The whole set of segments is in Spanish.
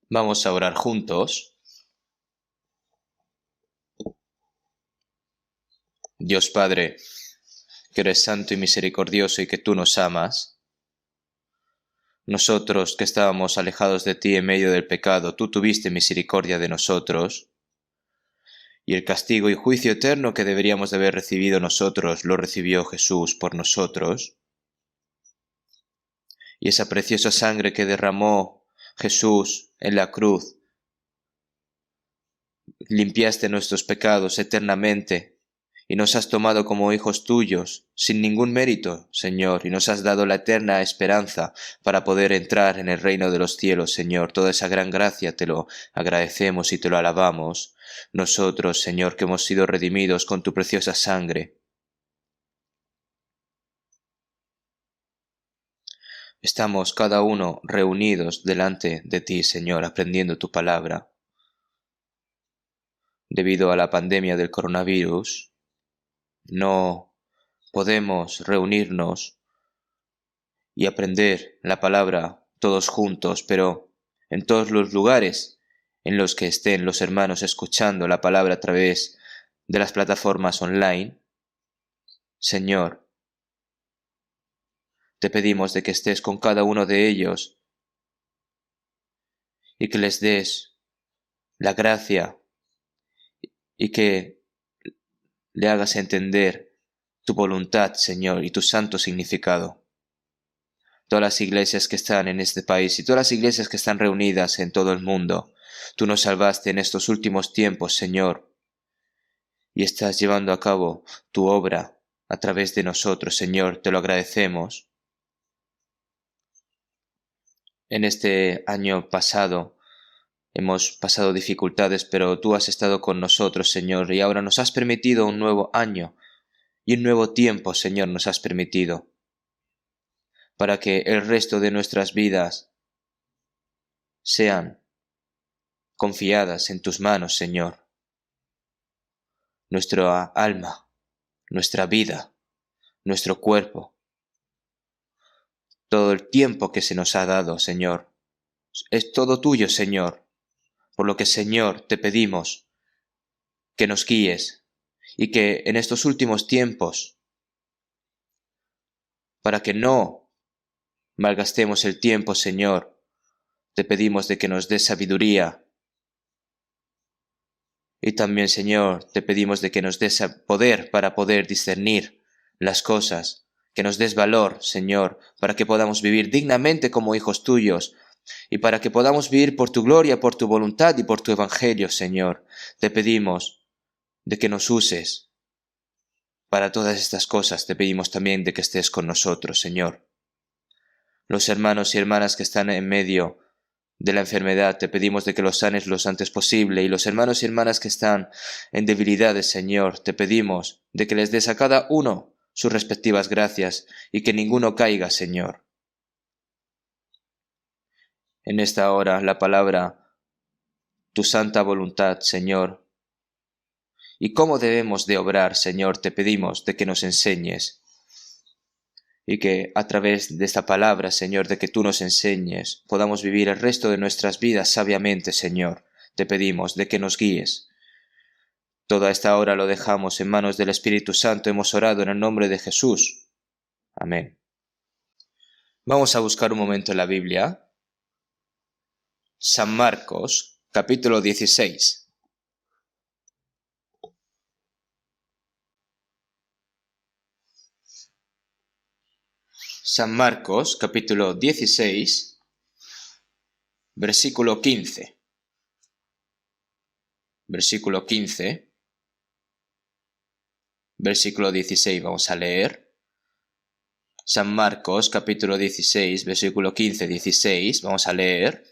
Vamos a orar juntos. Dios Padre, que eres santo y misericordioso y que tú nos amas, nosotros que estábamos alejados de ti en medio del pecado, tú tuviste misericordia de nosotros, y el castigo y juicio eterno que deberíamos de haber recibido nosotros, lo recibió Jesús por nosotros, y esa preciosa sangre que derramó Jesús en la cruz, limpiaste nuestros pecados eternamente, y nos has tomado como hijos tuyos, sin ningún mérito, Señor, y nos has dado la eterna esperanza para poder entrar en el reino de los cielos, Señor. Toda esa gran gracia te lo agradecemos y te lo alabamos. Nosotros, Señor, que hemos sido redimidos con tu preciosa sangre. Estamos cada uno reunidos delante de ti, Señor, aprendiendo tu palabra. Debido a la pandemia del coronavirus, no podemos reunirnos y aprender la palabra todos juntos, pero en todos los lugares en los que estén los hermanos escuchando la palabra a través de las plataformas online, Señor, te pedimos de que estés con cada uno de ellos y que les des la gracia y que le hagas entender tu voluntad, Señor, y tu santo significado. Todas las iglesias que están en este país y todas las iglesias que están reunidas en todo el mundo, tú nos salvaste en estos últimos tiempos, Señor, y estás llevando a cabo tu obra a través de nosotros, Señor, te lo agradecemos. En este año pasado hemos pasado dificultades, pero tú has estado con nosotros, Señor, y ahora nos has permitido un nuevo año y un nuevo tiempo, Señor, nos has permitido, para que el resto de nuestras vidas sean confiadas en tus manos, Señor. Nuestra alma, nuestra vida, nuestro cuerpo, todo el tiempo que se nos ha dado, Señor, es todo tuyo, Señor, por lo que, Señor, te pedimos que nos guíes y que en estos últimos tiempos, para que no malgastemos el tiempo, Señor, te pedimos de que nos des sabiduría y también, Señor, te pedimos de que nos des poder para poder discernir las cosas, que nos des valor, Señor, para que podamos vivir dignamente como hijos tuyos y para que podamos vivir por tu gloria, por tu voluntad y por tu evangelio, Señor. Te pedimos de que nos uses para todas estas cosas. Te pedimos también de que estés con nosotros, Señor. Los hermanos y hermanas que están en medio de la enfermedad, te pedimos de que los sanes lo antes posible, y los hermanos y hermanas que están en debilidades, Señor, te pedimos de que les des a cada uno sus respectivas gracias y que ninguno caiga, Señor. En esta hora la palabra, tu santa voluntad, Señor, y cómo debemos de obrar, Señor, te pedimos de que nos enseñes y que a través de esta palabra, Señor, de que tú nos enseñes, podamos vivir el resto de nuestras vidas sabiamente, Señor. Te pedimos de que nos guíes. Toda esta hora lo dejamos en manos del Espíritu Santo. Hemos orado en el nombre de Jesús. Amén. Vamos a buscar un momento en la Biblia. San Marcos, capítulo 16. San Marcos, capítulo 16, versículo 15. Versículo 15. Versículo 16 vamos a leer. San Marcos, capítulo 16, versículo 15-16, vamos a leer.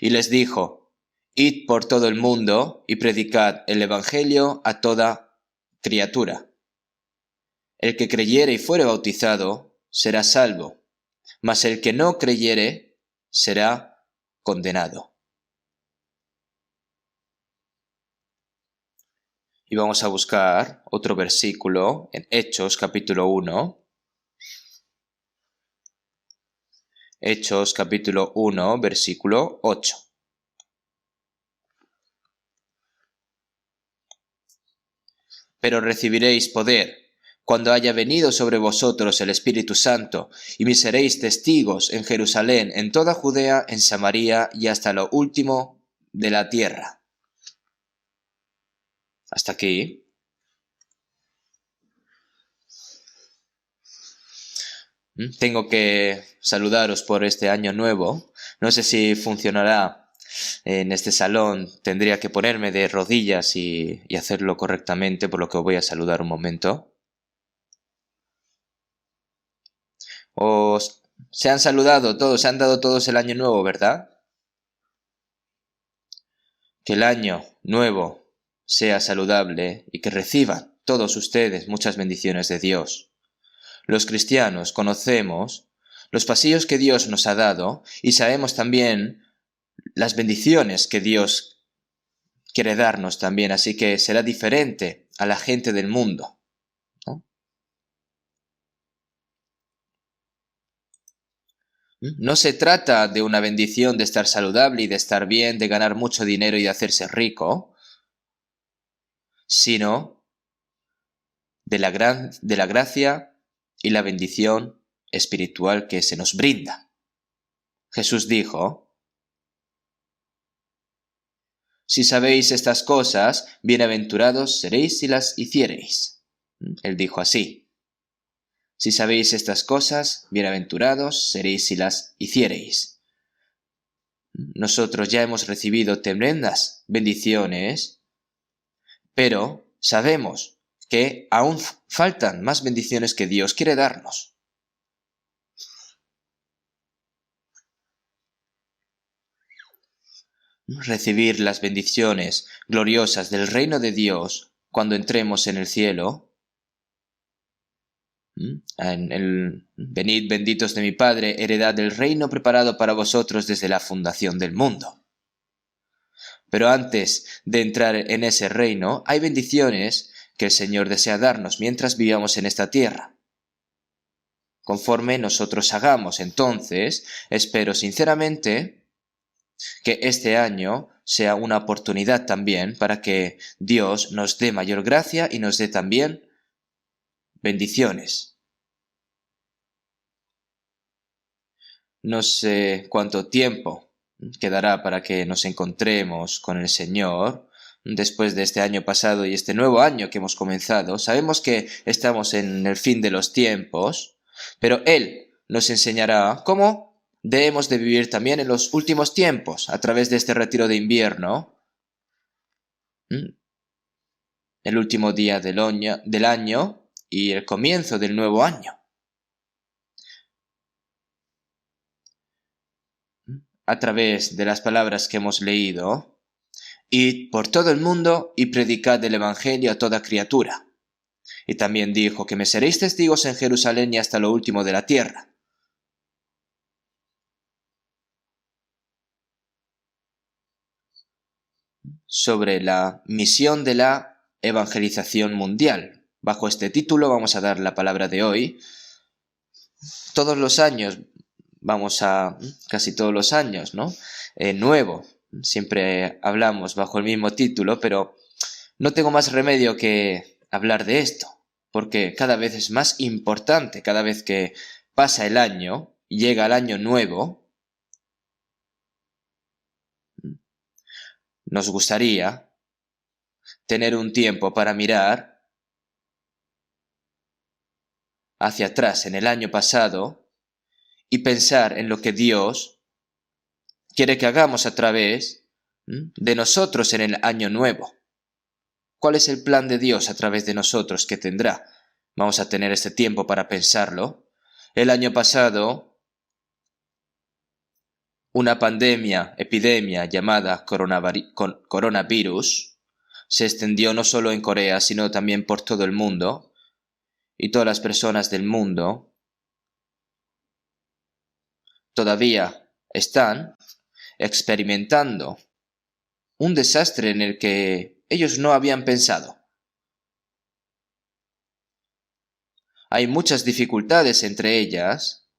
Y les dijo: Id por todo el mundo y predicad el evangelio a toda criatura. El que creyere y fuere bautizado será salvo, mas el que no creyere será condenado. Y vamos a buscar otro versículo en Hechos, capítulo 1. Hechos, capítulo 1, versículo 8. Pero recibiréis poder cuando haya venido sobre vosotros el Espíritu Santo, y me seréis testigos en Jerusalén, en toda Judea, en Samaria y hasta lo último de la tierra. Hasta aquí. Tengo que saludaros por este año nuevo. No sé si funcionará en este salón. Tendría que ponerme de rodillas y hacerlo correctamente, por lo que os voy a saludar un momento. Se han saludado todos, se han dado todos el año nuevo, ¿verdad? Que el año nuevo sea saludable y que reciban todos ustedes muchas bendiciones de Dios. Los cristianos conocemos los pasillos que Dios nos ha dado y sabemos también las bendiciones que Dios quiere darnos también, así que será diferente a la gente del mundo, ¿no? No se trata de una bendición de estar saludable y de estar bien, de ganar mucho dinero y de hacerse rico, sino de la gracia y la bendición espiritual que se nos brinda. Jesús dijo: si sabéis estas cosas, bienaventurados seréis si las hiciereis. Él dijo así: si sabéis estas cosas, bienaventurados seréis si las hiciereis. Nosotros ya hemos recibido tremendas bendiciones, pero sabemos que aún faltan más bendiciones que Dios quiere darnos. Recibir las bendiciones gloriosas del reino de Dios cuando entremos en el cielo. Venid benditos de mi Padre, heredad del reino preparado para vosotros desde la fundación del mundo. Pero antes de entrar en ese reino, hay bendiciones que el Señor desea darnos mientras vivamos en esta tierra. Conforme nosotros hagamos, entonces, espero sinceramente que este año sea una oportunidad también para que Dios nos dé mayor gracia y nos dé también bendiciones. No sé cuánto tiempo quedará para que nos encontremos con el Señor después de este año pasado y este nuevo año que hemos comenzado. Sabemos que estamos en el fin de los tiempos, pero Él nos enseñará cómo debemos de vivir también en los últimos tiempos a través de este retiro de invierno, el último día del año y el comienzo del nuevo año. A través de las palabras que hemos leído: id por todo el mundo y predicad el Evangelio a toda criatura. Y también dijo que me seréis testigos en Jerusalén y hasta lo último de la tierra. Sobre la misión de la evangelización mundial. Bajo este título vamos a dar la palabra de hoy. Todos los años, casi todos los años, ¿no? Nuevo. Siempre hablamos bajo el mismo título, pero no tengo más remedio que hablar de esto, porque cada vez es más importante, cada vez que pasa el año, llega el año nuevo, nos gustaría tener un tiempo para mirar hacia atrás en el año pasado y pensar en lo que Dios quiere que hagamos a través de nosotros en el año nuevo. ¿Cuál es el plan de Dios a través de nosotros que tendrá? Vamos a tener este tiempo para pensarlo. El año pasado, una epidemia llamada coronavirus, se extendió no solo en Corea, sino también por todo el mundo, y todas las personas del mundo todavía están experimentando un desastre en el que ellos no habían pensado. Hay muchas dificultades, entre ellas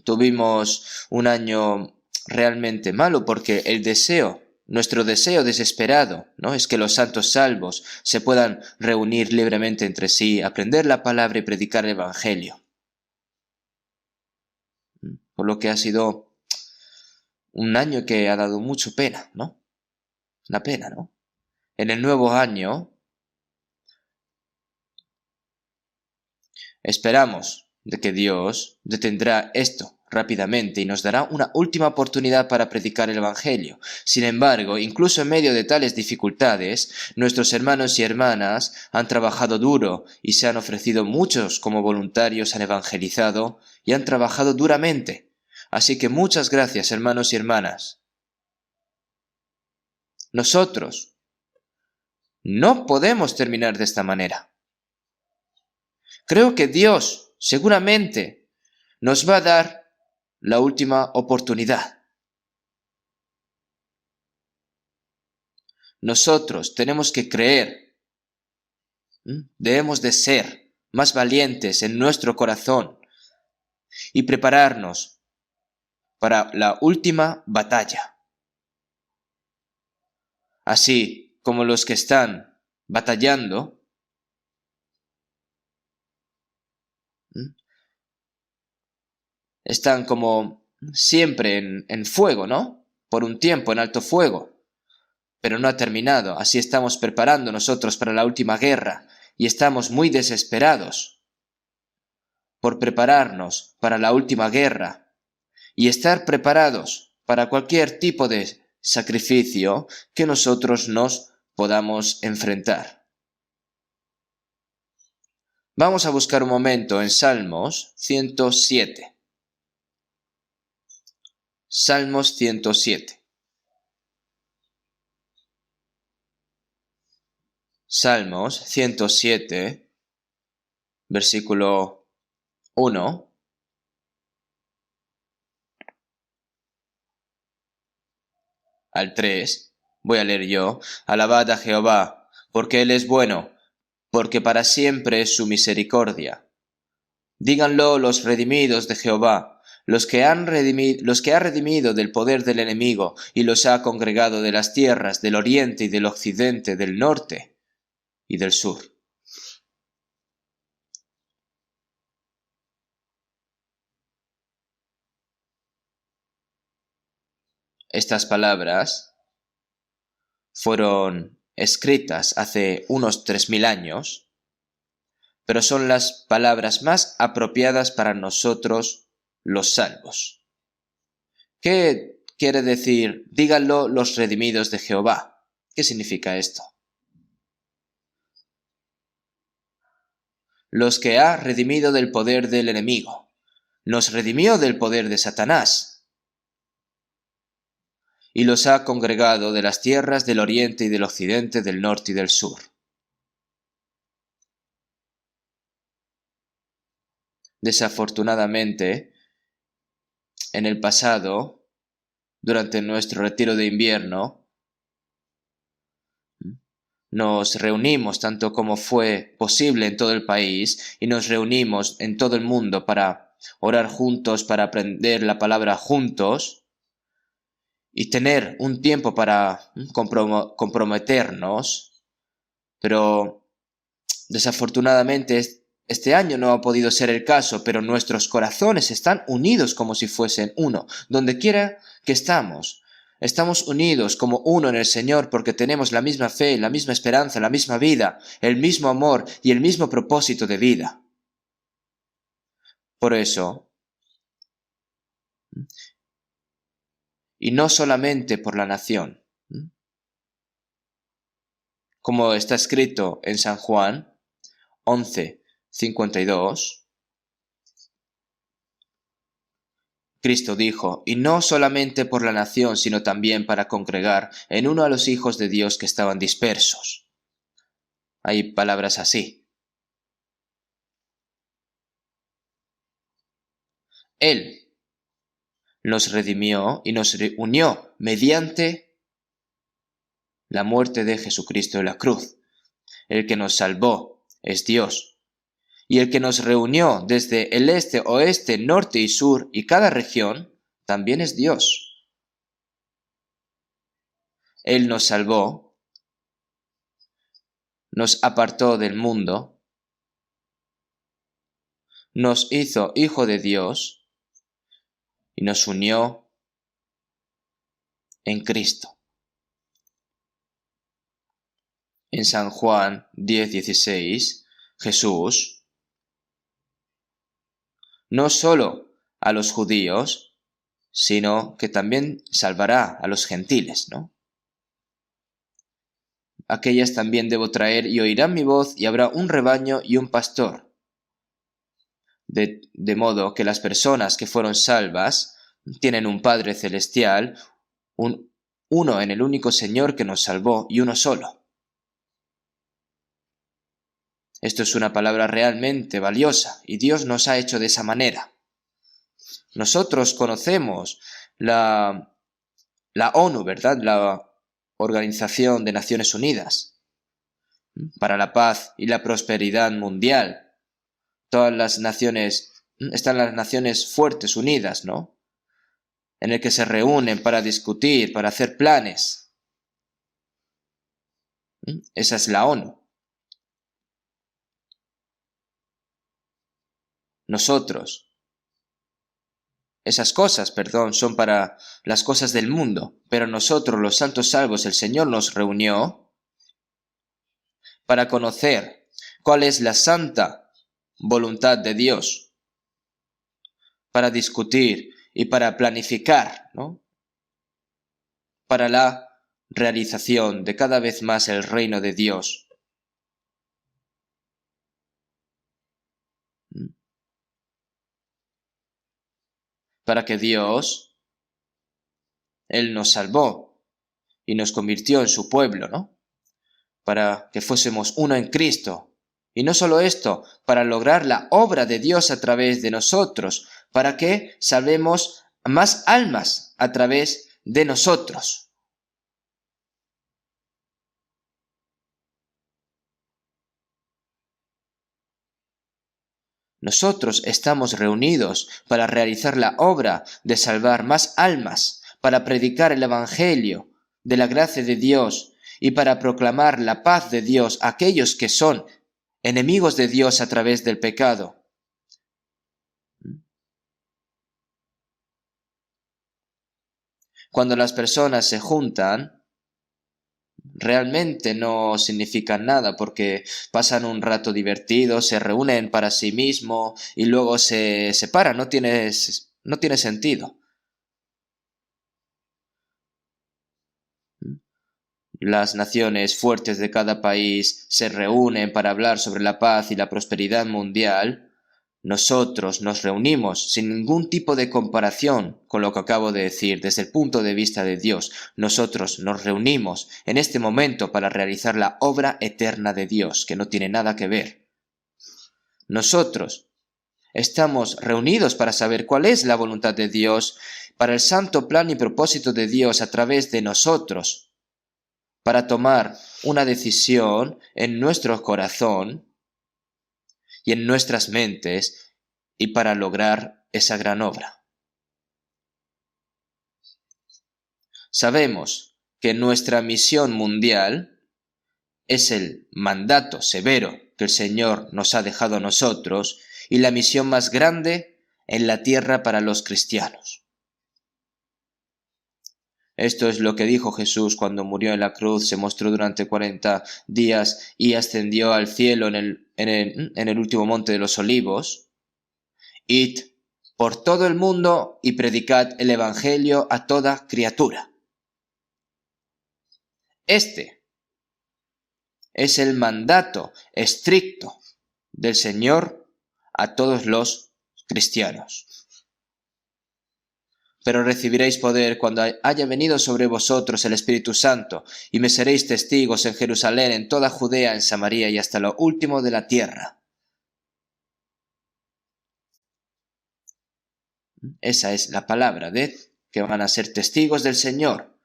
tuvimos un año realmente malo porque el deseo nuestro deseo desesperado, ¿no? Es que los santos salvos se puedan reunir libremente entre sí, aprender la palabra y predicar el Evangelio. Por lo que ha sido un año que ha dado mucho pena, ¿no? Una pena, ¿no? En el nuevo año esperamos de que Dios detendrá esto rápidamente y nos dará una última oportunidad para predicar el Evangelio. Sin embargo, incluso en medio de tales dificultades, nuestros hermanos y hermanas han trabajado duro y se han ofrecido muchos como voluntarios, han evangelizado y han trabajado duramente. Así que muchas gracias, hermanos y hermanas. Nosotros no podemos terminar de esta manera. Creo que Dios seguramente nos va a dar la última oportunidad. Nosotros tenemos que creer, debemos de ser más valientes en nuestro corazón y prepararnos para la última batalla. Así como los que están batallando, están como siempre en fuego, ¿no? Por un tiempo en alto fuego. Pero no ha terminado. Así estamos preparando nosotros para la última guerra y estamos muy desesperados por prepararnos para la última guerra y estar preparados para cualquier tipo de sacrificio que nosotros nos podamos enfrentar. Vamos a buscar un momento en Salmos 107. Salmos 107. Salmos 107, versículo 1. Al 3, voy a leer yo. Alabad a Jehová, porque Él es bueno, porque para siempre es su misericordia. Díganlo los redimidos de Jehová, los que ha redimido del poder del enemigo y los ha congregado de las tierras del oriente y del occidente, del norte y del sur. Estas palabras fueron escritas hace unos 3000 años, pero son las palabras más apropiadas para nosotros los salvos. ¿Qué quiere decir? Díganlo los redimidos de Jehová. ¿Qué significa esto? Los que ha redimido del poder del enemigo. Nos redimió del poder de Satanás. Y los ha congregado de las tierras del oriente y del occidente, del norte y del sur. Desafortunadamente, en el pasado, durante nuestro retiro de invierno, nos reunimos tanto como fue posible en todo el país y nos reunimos en todo el mundo para orar juntos, para aprender la palabra juntos y tener un tiempo para comprometernos, pero desafortunadamente este año no ha podido ser el caso, pero nuestros corazones están unidos como si fuesen uno. Donde quiera que estamos unidos como uno en el Señor porque tenemos la misma fe, la misma esperanza, la misma vida, el mismo amor y el mismo propósito de vida. Por eso, y no solamente por la nación, como está escrito en San Juan 11:52, Cristo dijo, y no solamente por la nación, sino también para congregar en uno a los hijos de Dios que estaban dispersos. Hay palabras así. Él nos redimió y nos unió mediante la muerte de Jesucristo en la cruz. El que nos salvó es Dios. Y el que nos reunió desde el este, oeste, norte y sur y cada región, también es Dios. Él nos salvó, nos apartó del mundo, nos hizo hijo de Dios y nos unió en Cristo. En San Juan 10:16, Jesús no solo a los judíos, sino que también salvará a los gentiles, ¿no? Aquellas también debo traer y oirán mi voz y habrá un rebaño y un pastor. De modo que las personas que fueron salvas tienen un Padre celestial, uno en el único Señor que nos salvó y uno solo. Esto es una palabra realmente valiosa y Dios nos ha hecho de esa manera. Nosotros conocemos la ONU, ¿verdad? La Organización de Naciones Unidas para la paz y la prosperidad mundial. Todas las naciones, están las naciones fuertes unidas, ¿no? En el que se reúnen para discutir, para hacer planes. Esa es la ONU. Esas cosas, son para las cosas del mundo, pero nosotros, los santos salvos, el Señor nos reunió para conocer cuál es la santa voluntad de Dios, para discutir y para planificar, ¿no? Para la realización de cada vez más el reino de Dios. Para que Dios, Él nos salvó y nos convirtió en su pueblo, ¿no? Para que fuésemos uno en Cristo. Y no solo esto, para lograr la obra de Dios a través de nosotros, para que salvemos más almas a través de nosotros. Nosotros estamos reunidos para realizar la obra de salvar más almas, para predicar el Evangelio de la gracia de Dios y para proclamar la paz de Dios a aquellos que son enemigos de Dios a través del pecado. Cuando las personas se juntan, realmente no significan nada porque pasan un rato divertido, se reúnen para sí mismos y luego se separan, no tiene sentido. Las naciones fuertes de cada país se reúnen para hablar sobre la paz y la prosperidad mundial. Nosotros nos reunimos sin ningún tipo de comparación con lo que acabo de decir desde el punto de vista de Dios. Nosotros nos reunimos en este momento para realizar la obra eterna de Dios, que no tiene nada que ver. Nosotros estamos reunidos para saber cuál es la voluntad de Dios, para el santo plan y propósito de Dios a través de nosotros, para tomar una decisión en nuestro corazón y en nuestras mentes y para lograr esa gran obra. Sabemos que nuestra misión mundial es el mandato severo que el Señor nos ha dejado a nosotros y la misión más grande en la tierra para los cristianos. Esto es lo que dijo Jesús cuando murió en la cruz, se mostró durante 40 días y ascendió al cielo en el último monte de los olivos. Id por todo el mundo y predicad el evangelio a toda criatura. Este es el mandato estricto del Señor a todos los cristianos. Pero recibiréis poder cuando haya venido sobre vosotros el Espíritu Santo, y me seréis testigos en Jerusalén, en toda Judea, en Samaria y hasta lo último de la tierra. Esa es la palabra de que van a ser testigos del Señor.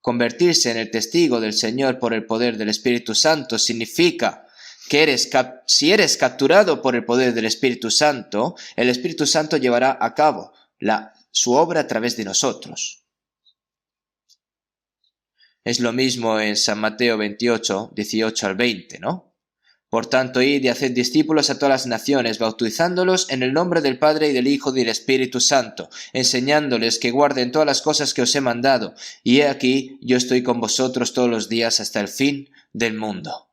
Convertirse en el testigo del Señor por el poder del Espíritu Santo significa que si eres capturado por el poder del Espíritu Santo, el Espíritu Santo llevará a cabo su obra a través de nosotros. Es lo mismo en San Mateo 28, 18 al 20, ¿no? Por tanto, id y haced discípulos a todas las naciones, bautizándolos en el nombre del Padre y del Hijo y del Espíritu Santo, enseñándoles que guarden todas las cosas que os he mandado. Y he aquí, yo estoy con vosotros todos los días hasta el fin del mundo.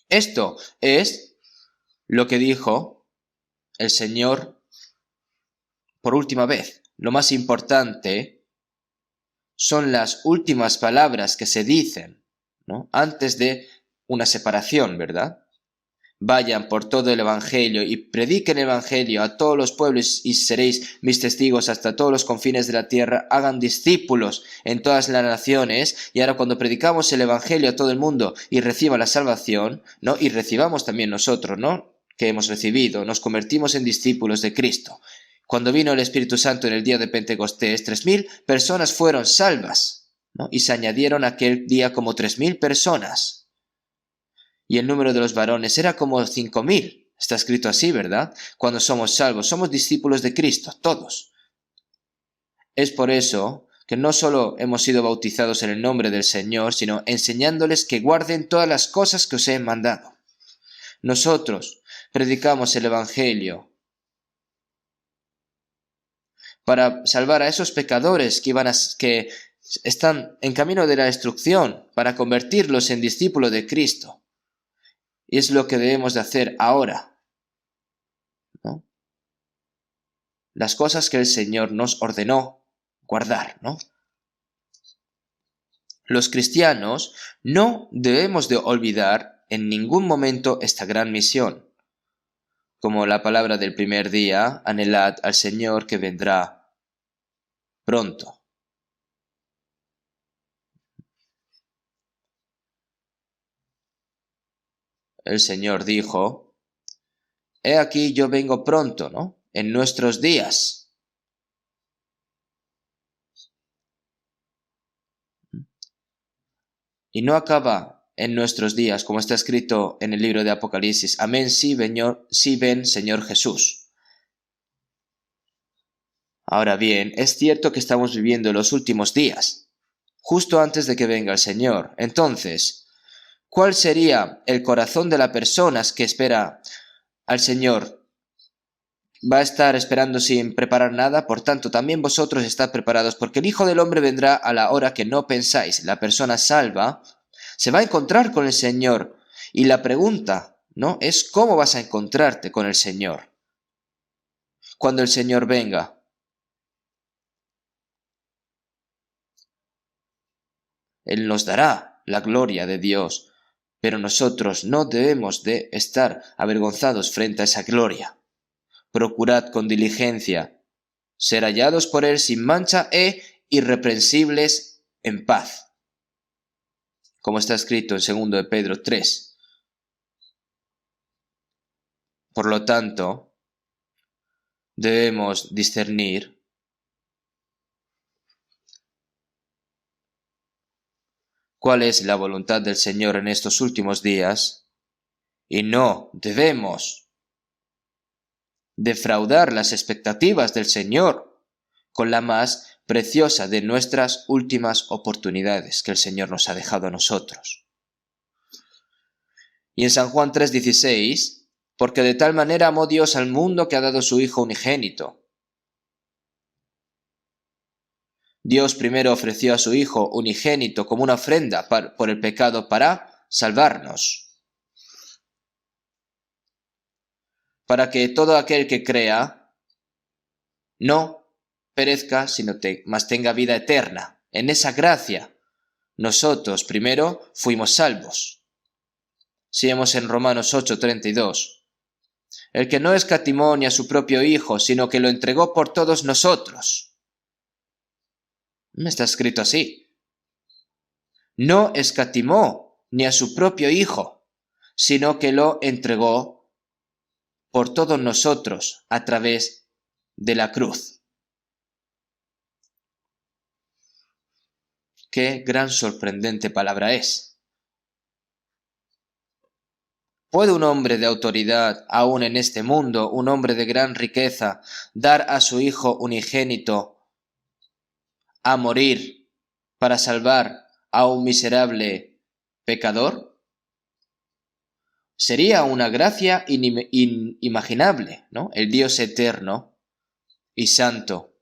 Esto es lo que dijo el Señor por última vez. Lo más importante son las últimas palabras que se dicen, ¿no? Antes de una separación, ¿verdad? Vayan por todo el Evangelio y prediquen el Evangelio a todos los pueblos y seréis mis testigos hasta todos los confines de la tierra. Hagan discípulos en todas las naciones. Y ahora cuando predicamos el Evangelio a todo el mundo y reciban la salvación, ¿no? Y recibamos también nosotros, ¿no? Que hemos recibido, nos convertimos en discípulos de Cristo. Cuando vino el Espíritu Santo en el día de Pentecostés, 3.000 personas fueron salvas, ¿no? Y se añadieron aquel día como 3.000 personas. Y el número de los varones era como 5.000. Está escrito así, ¿verdad? Cuando somos salvos, somos discípulos de Cristo, todos. Es por eso que no solo hemos sido bautizados en el nombre del Señor, sino enseñándoles que guarden todas las cosas que os he mandado. Nosotros predicamos el Evangelio para salvar a esos pecadores que están en camino de la destrucción, para convertirlos en discípulos de Cristo. Y es lo que debemos de hacer ahora, ¿no? Las cosas que el Señor nos ordenó guardar, ¿no? Los cristianos no debemos de olvidar en ningún momento esta gran misión. Como la palabra del primer día, anhelad al Señor que vendrá pronto. El Señor dijo, he aquí yo vengo pronto, ¿no? En nuestros días. Y no acaba en nuestros días, como está escrito en el libro de Apocalipsis. Amén, sí ven, Señor Jesús. Ahora bien, es cierto que estamos viviendo los últimos días, justo antes de que venga el Señor. Entonces, ¿cuál sería el corazón de la persona que espera al Señor? Va a estar esperando sin preparar nada, por tanto, también vosotros estad preparados, porque el Hijo del Hombre vendrá a la hora que no pensáis. La persona salva se va a encontrar con el Señor. Y la pregunta, ¿no?, es ¿cómo vas a encontrarte con el Señor cuando el Señor venga? Él nos dará la gloria de Dios, pero nosotros no debemos de estar avergonzados frente a esa gloria. Procurad con diligencia ser hallados por Él sin mancha e irreprensibles en paz, como está escrito en 2 de Pedro 3. Por lo tanto, debemos discernir cuál es la voluntad del Señor en estos últimos días y no debemos defraudar las expectativas del Señor con la más preciosa de nuestras últimas oportunidades que el Señor nos ha dejado a nosotros. Y en San Juan 3:16, porque de tal manera amó Dios al mundo que ha dado su Hijo unigénito. Dios primero ofreció a su Hijo unigénito como una ofrenda por el pecado para salvarnos, para que todo aquel que crea no perezca, sino mas tenga vida eterna. En esa gracia, nosotros primero fuimos salvos. Sigamos en Romanos 8:32. El que no escatimó ni a su propio Hijo, sino que lo entregó por todos nosotros. Está escrito así. No escatimó ni a su propio Hijo, sino que lo entregó por todos nosotros a través de la cruz. Qué gran sorprendente palabra es. ¿Puede un hombre de autoridad, aún en este mundo, un hombre de gran riqueza, dar a su Hijo unigénito a morir para salvar a un miserable pecador? Sería una gracia inimaginable, ¿no? El Dios eterno y santo,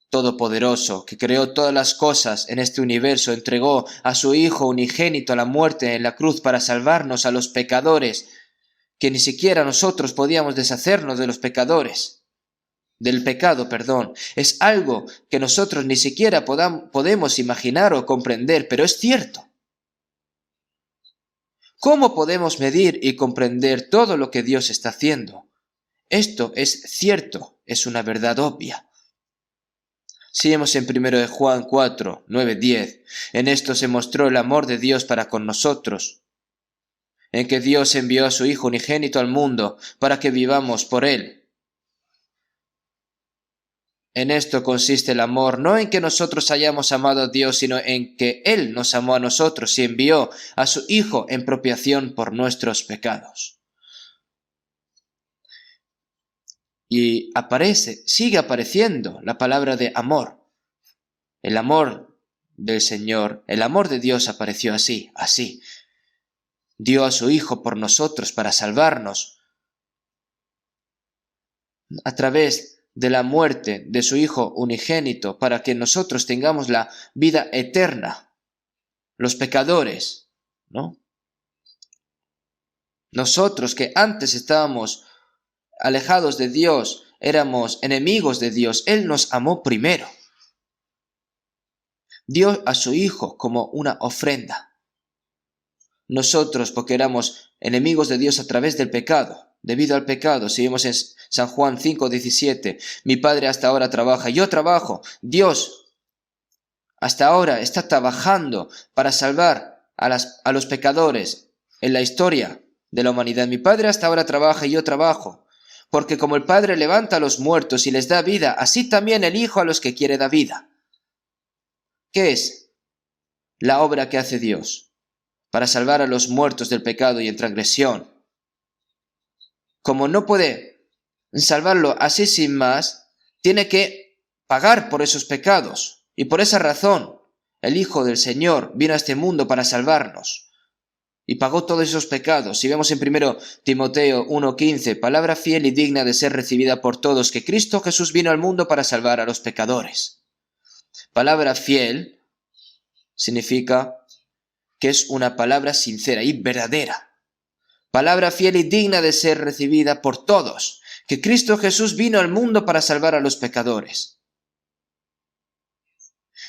todopoderoso, que creó todas las cosas en este universo, entregó a su Hijo unigénito a la muerte en la cruz para salvarnos a los pecadores, que ni siquiera nosotros podíamos deshacernos de los pecadores, del pecado, perdón. Es algo que nosotros ni siquiera podemos imaginar o comprender, pero es cierto. ¿Cómo podemos medir y comprender todo lo que Dios está haciendo? Esto es cierto, es una verdad obvia. Sigamos en 1 Juan 4, 9, 10. En esto se mostró el amor de Dios para con nosotros, en que Dios envió a su Hijo unigénito al mundo para que vivamos por Él. En esto consiste el amor, no en que nosotros hayamos amado a Dios, sino en que Él nos amó a nosotros y envió a su Hijo en propiciación por nuestros pecados. Y sigue apareciendo la palabra de amor. El amor del Señor, el amor de Dios apareció así. Dio a su Hijo por nosotros para salvarnos a través de la muerte de su Hijo unigénito, para que nosotros tengamos la vida eterna. Los pecadores, ¿no? Nosotros que antes estábamos alejados de Dios, éramos enemigos de Dios, Él nos amó primero. Dio a su Hijo como una ofrenda. Nosotros, porque éramos enemigos de Dios a través del pecado, debido al pecado, si vemos en San Juan 5:17, mi Padre hasta ahora trabaja, yo trabajo, Dios hasta ahora está trabajando para salvar a los pecadores en la historia de la humanidad. Mi Padre hasta ahora trabaja y yo trabajo, porque como el Padre levanta a los muertos y les da vida, así también el Hijo a los que quiere da vida. ¿Qué es la obra que hace Dios para salvar a los muertos del pecado y en transgresión? Como no puede salvarlo así sin más, tiene que pagar por esos pecados. Y por esa razón, el Hijo del Señor vino a este mundo para salvarnos. Y pagó todos esos pecados. Si vemos en 1 Timoteo 1:15, palabra fiel y digna de ser recibida por todos, que Cristo Jesús vino al mundo para salvar a los pecadores. Palabra fiel significa que es una palabra sincera y verdadera. Palabra fiel y digna de ser recibida por todos, que Cristo Jesús vino al mundo para salvar a los pecadores.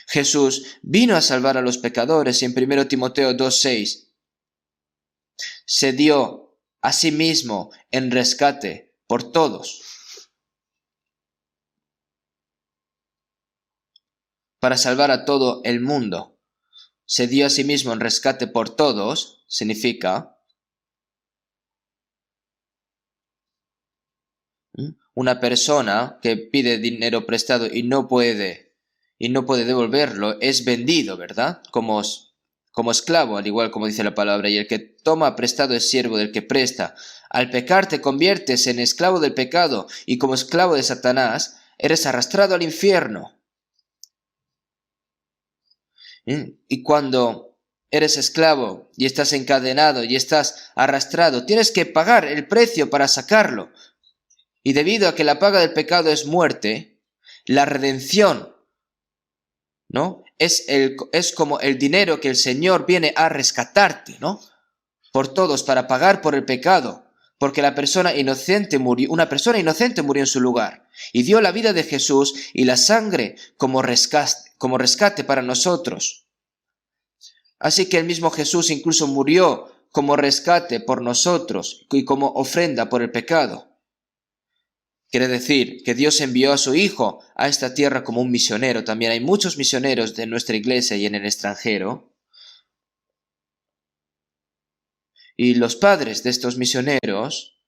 Jesús vino a salvar a los pecadores y en 1 Timoteo 2:6 se dio a sí mismo en rescate por todos. Para salvar a todo el mundo. Se dio a sí mismo en rescate por todos, significa una persona que pide dinero prestado y no puede devolverlo, es vendido, ¿verdad? Como esclavo, al igual como dice la palabra, y el que toma prestado es siervo del que presta. Al pecar te conviertes en esclavo del pecado, y como esclavo de Satanás, eres arrastrado al infierno. Y cuando eres esclavo y estás encadenado y estás arrastrado, tienes que pagar el precio para sacarlo. Y debido a que la paga del pecado es muerte, la redención, ¿no? Es como el dinero que el Señor viene a rescatarte, ¿no? Por todos, para pagar por el pecado. Porque una persona inocente murió en su lugar. Y dio la vida de Jesús y la sangre como rescate para nosotros. Así que el mismo Jesús incluso murió como rescate por nosotros y como ofrenda por el pecado. Quiere decir que Dios envió a su Hijo a esta tierra como un misionero. También hay muchos misioneros de nuestra iglesia y en el extranjero. Y los padres de estos misioneros,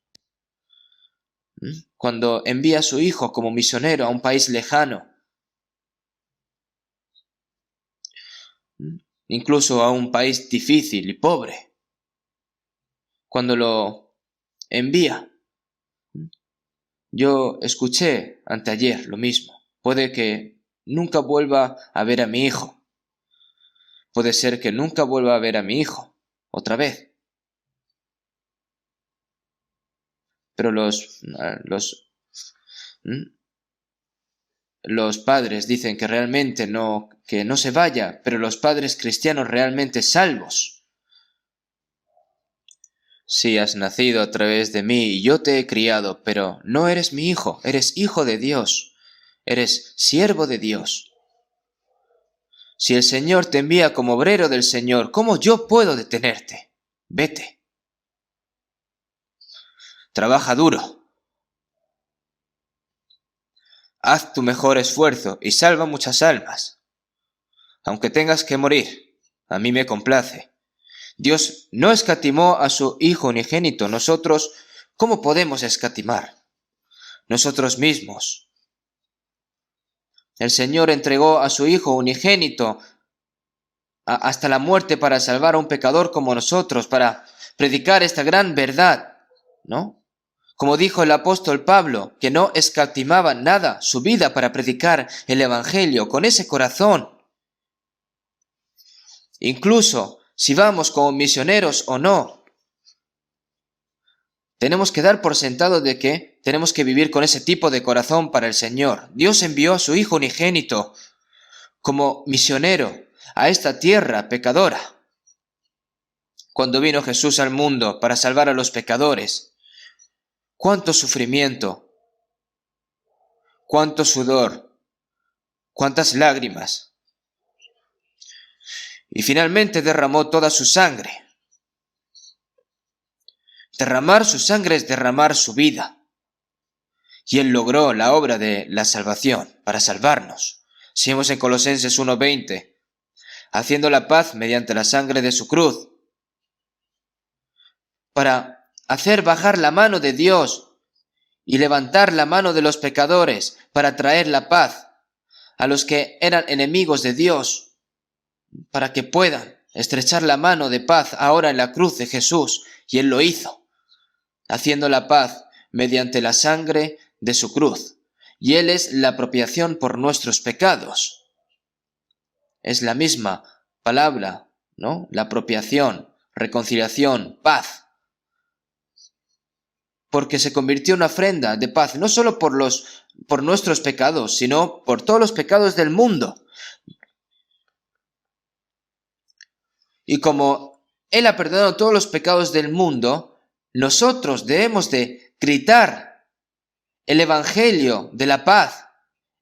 cuando envía a su Hijo como misionero a un país lejano, incluso a un país difícil y pobre, cuando lo envía, yo escuché anteayer lo mismo. Puede que nunca vuelva a ver a mi hijo. puede ser que nunca vuelva a ver a mi hijo otra vez. Pero los padres dicen que realmente que no se vaya, pero los padres cristianos realmente salvos. Sí, has nacido a través de mí y yo te he criado, pero no eres mi hijo, eres hijo de Dios, eres siervo de Dios. Si el Señor te envía como obrero del Señor, ¿cómo yo puedo detenerte? Vete. Trabaja duro. Haz tu mejor esfuerzo y salva muchas almas. Aunque tengas que morir, a mí me complace. Dios no escatimó a su Hijo unigénito. Nosotros, ¿cómo podemos escatimar? Nosotros mismos. El Señor entregó a su Hijo unigénito hasta la muerte para salvar a un pecador como nosotros, para predicar esta gran verdad, ¿no? Como dijo el apóstol Pablo, que no escatimaba nada su vida para predicar el Evangelio con ese corazón. Incluso si vamos como misioneros o no, tenemos que dar por sentado de que tenemos que vivir con ese tipo de corazón para el Señor. Dios envió a su Hijo unigénito como misionero a esta tierra pecadora. Cuando vino Jesús al mundo para salvar a los pecadores, cuánto sufrimiento, cuánto sudor, cuántas lágrimas. Y finalmente derramó toda su sangre. Derramar su sangre es derramar su vida. Y Él logró la obra de la salvación para salvarnos. Seguimos en Colosenses 1:20, haciendo la paz mediante la sangre de su cruz, para hacer bajar la mano de Dios y levantar la mano de los pecadores, para traer la paz a los que eran enemigos de Dios, para que puedan estrechar la mano de paz ahora en la cruz de Jesús. Y Él lo hizo, haciendo la paz mediante la sangre de su cruz. Y Él es la apropiación por nuestros pecados. Es la misma palabra, ¿no? La apropiación, reconciliación, paz. Porque se convirtió en una ofrenda de paz, no solo por nuestros pecados, sino por todos los pecados del mundo. Y como Él ha perdonado todos los pecados del mundo, nosotros debemos de gritar el Evangelio de la paz,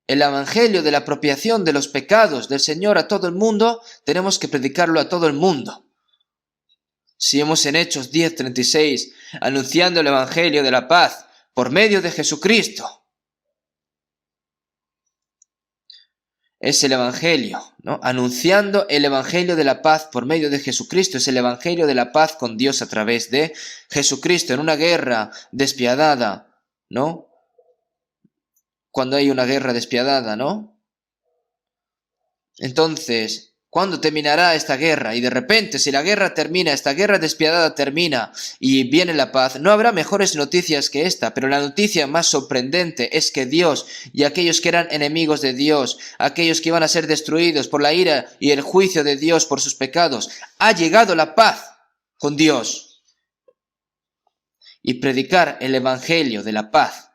el Evangelio de la apropiación de los pecados del Señor a todo el mundo. Tenemos que predicarlo a todo el mundo. Si hemos en Hechos 10:36, anunciando el Evangelio de la paz por medio de Jesucristo, es el Evangelio, ¿no? Anunciando el Evangelio de la paz por medio de Jesucristo, es el Evangelio de la paz con Dios a través de Jesucristo, en una guerra despiadada, ¿no? Cuando hay una guerra despiadada, ¿no? Entonces, ¿cuándo terminará esta guerra? Y de repente, si la guerra termina, esta guerra despiadada termina y viene la paz, no habrá mejores noticias que esta, pero la noticia más sorprendente es que Dios y aquellos que eran enemigos de Dios, aquellos que iban a ser destruidos por la ira y el juicio de Dios por sus pecados, ha llegado la paz con Dios. Y predicar el Evangelio de la paz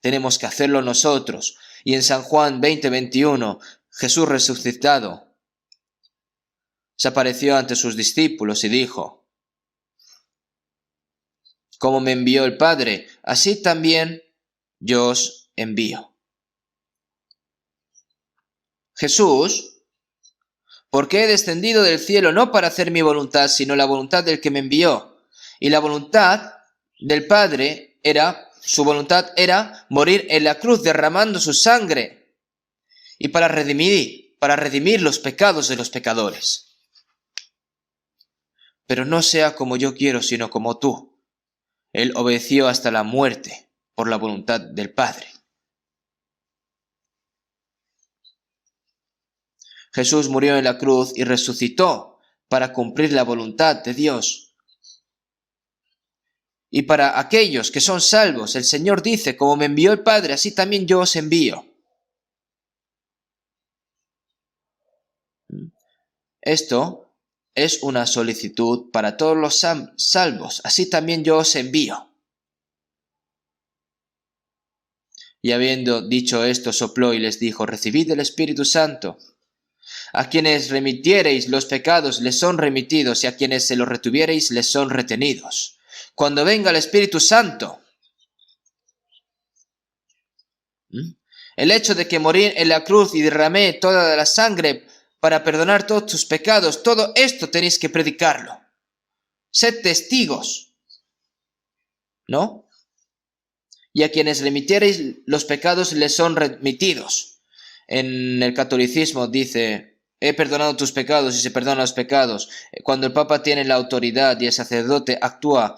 tenemos que hacerlo nosotros. Y en San Juan 20:21, Jesús resucitado se apareció ante sus discípulos y dijo: como me envió el Padre, así también yo os envío. Jesús, porque he descendido del cielo no para hacer mi voluntad, sino la voluntad del que me envió. Y la voluntad del Padre su voluntad era morir en la cruz derramando su sangre y para redimir los pecados de los pecadores. Pero no sea como yo quiero, sino como tú. Él obedeció hasta la muerte por la voluntad del Padre. Jesús murió en la cruz y resucitó para cumplir la voluntad de Dios. Y para aquellos que son salvos, el Señor dice: como me envió el Padre, así también yo os envío. Esto es una solicitud para todos los salvos. Así también yo os envío. Y habiendo dicho esto, sopló y les dijo: recibid el Espíritu Santo. A quienes remitiereis los pecados les son remitidos, y a quienes se los retuviereis les son retenidos. Cuando venga el Espíritu Santo, el hecho de que morí en la cruz y derramé toda la sangre para perdonar todos tus pecados, todo esto tenéis que predicarlo. Sed testigos, ¿no? Y a quienes remitiereis los pecados les son remitidos. En el catolicismo dice: he perdonado tus pecados y se perdonan los pecados. Cuando el Papa tiene la autoridad y el sacerdote actúa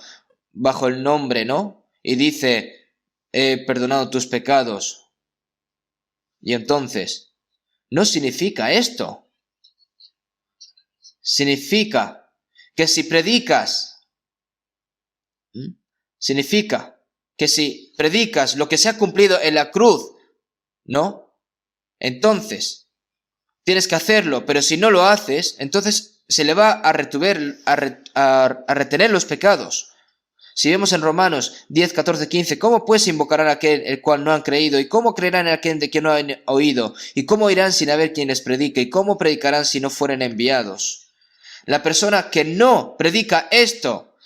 bajo el nombre, ¿no? Y dice: he perdonado tus pecados. Y entonces, no significa esto. Significa que si predicas, significa que si predicas lo que se ha cumplido en la cruz, ¿no? Entonces, tienes que hacerlo, pero si no lo haces, entonces se le va a retener los pecados. Si vemos en Romanos 10, 14, 15, ¿cómo pues invocarán a aquel el cual no han creído? ¿Y cómo creerán en aquel de quien no han oído? ¿Y cómo irán sin haber quien les predique? ¿Y cómo predicarán si no fueren enviados? La persona que no predica esto,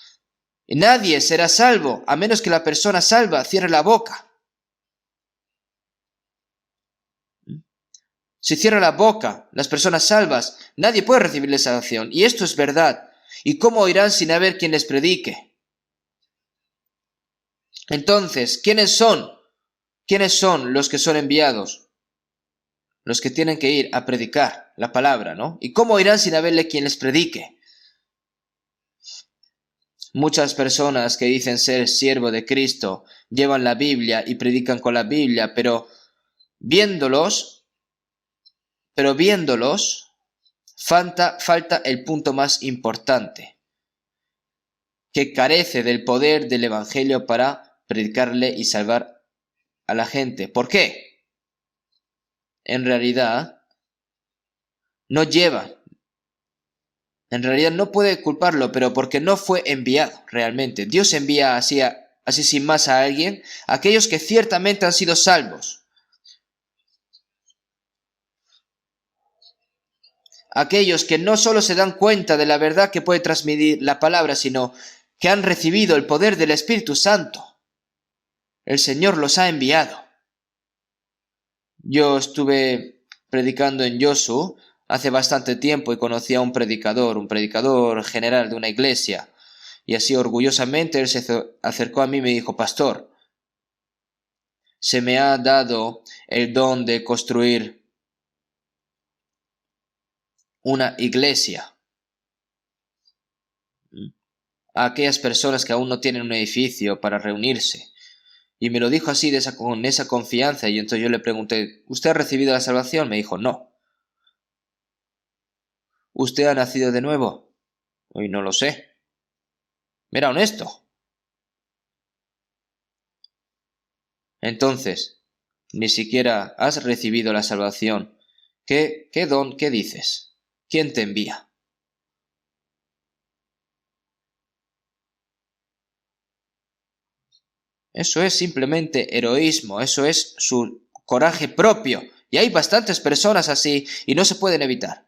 nadie será salvo, a menos que la persona salva cierre la boca. Si cierra la boca, las personas salvas, nadie puede recibir la salvación. Y esto es verdad. ¿Y cómo irán sin haber quien les predique? Entonces, ¿quiénes son? ¿Quiénes son los que son enviados? Los que tienen que ir a predicar la palabra, ¿no? ¿Y cómo irán sin haberle quien les predique? Muchas personas que dicen ser siervo de Cristo llevan la Biblia y predican con la Biblia, pero viéndolos, falta el punto más importante, que carece del poder del Evangelio para predicarle y salvar a la gente. ¿Por qué? En realidad, no puede culparlo, pero porque no fue enviado realmente. Dios envía así sin más a alguien, a aquellos que ciertamente han sido salvos. Aquellos que no solo se dan cuenta de la verdad que puede transmitir la palabra, sino que han recibido el poder del Espíritu Santo. El Señor los ha enviado. Yo estuve predicando en Yosu hace bastante tiempo y conocí a un predicador general de una iglesia. Y así orgullosamente él se acercó a mí y me dijo: pastor, se me ha dado el don de construir una iglesia a aquellas personas que aún no tienen un edificio para reunirse. Y me lo dijo así con esa confianza, y entonces yo le pregunté: ¿usted ha recibido la salvación? Me dijo: no. ¿Usted ha nacido de nuevo? Hoy no lo sé. Era honesto. Entonces, ni siquiera has recibido la salvación. ¿Qué don? ¿Qué dices? ¿Quién te envía? Eso es simplemente heroísmo, eso es su coraje propio. Y hay bastantes personas así y no se pueden evitar.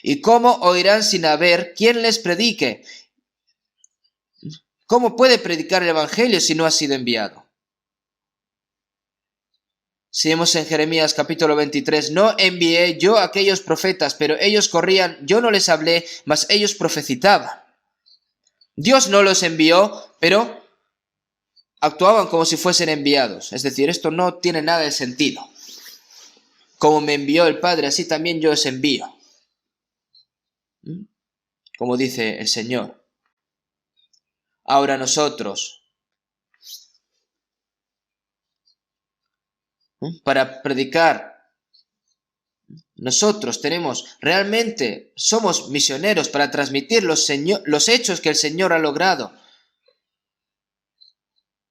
¿Y cómo oirán sin haber quien les predique? ¿Cómo puede predicar el Evangelio si no ha sido enviado? Si vemos en Jeremías capítulo 23, no envié yo a aquellos profetas, pero ellos corrían, yo no les hablé, mas ellos profetizaban. Dios no los envió, pero actuaban como si fuesen enviados. Es decir, esto no tiene nada de sentido. Como me envió el Padre, así también yo os envío. Como dice el Señor. Ahora nosotros, para predicar, nosotros realmente somos misioneros para transmitir los hechos que el Señor ha logrado.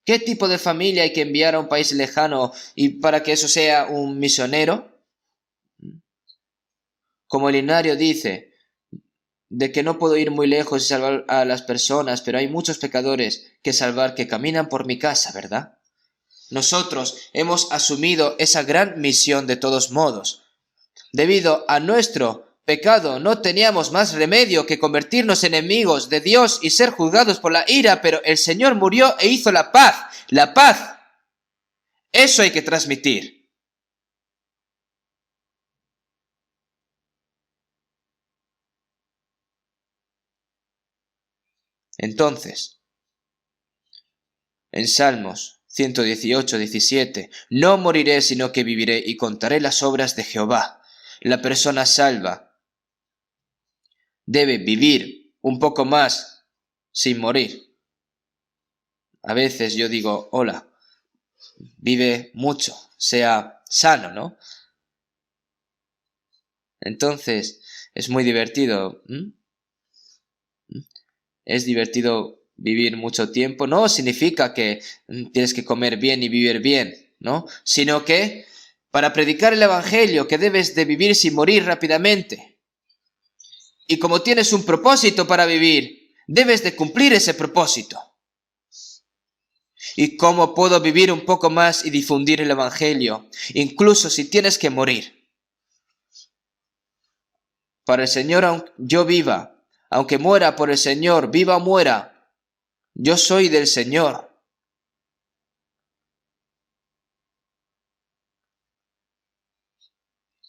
¿Qué tipo de familia hay que enviar a un país lejano y para que eso sea un misionero? Como el himnario dice, de que no puedo ir muy lejos y salvar a las personas, pero hay muchos pecadores que salvar que caminan por mi casa, ¿verdad? Nosotros hemos asumido esa gran misión de todos modos. Debido a nuestro pecado no teníamos más remedio que convertirnos en enemigos de Dios y ser juzgados por la ira, pero el Señor murió e hizo la paz. La paz. Eso hay que transmitir. Entonces, en Salmos 118, 17, no moriré sino que viviré y contaré las obras de Jehová. La persona salva debe vivir un poco más sin morir. A veces yo digo, hola, vive mucho, sea sano, ¿no? Entonces, es muy divertido. Es divertido vivir mucho tiempo. No significa que tienes que comer bien y vivir bien, ¿no? Sino que para predicar el Evangelio que debes de vivir sin morir rápidamente. Y como tienes un propósito para vivir, debes de cumplir ese propósito. ¿Y cómo puedo vivir un poco más y difundir el Evangelio, incluso si tienes que morir? Para el Señor, aunque yo viva, aunque muera por el Señor, viva o muera, yo soy del Señor.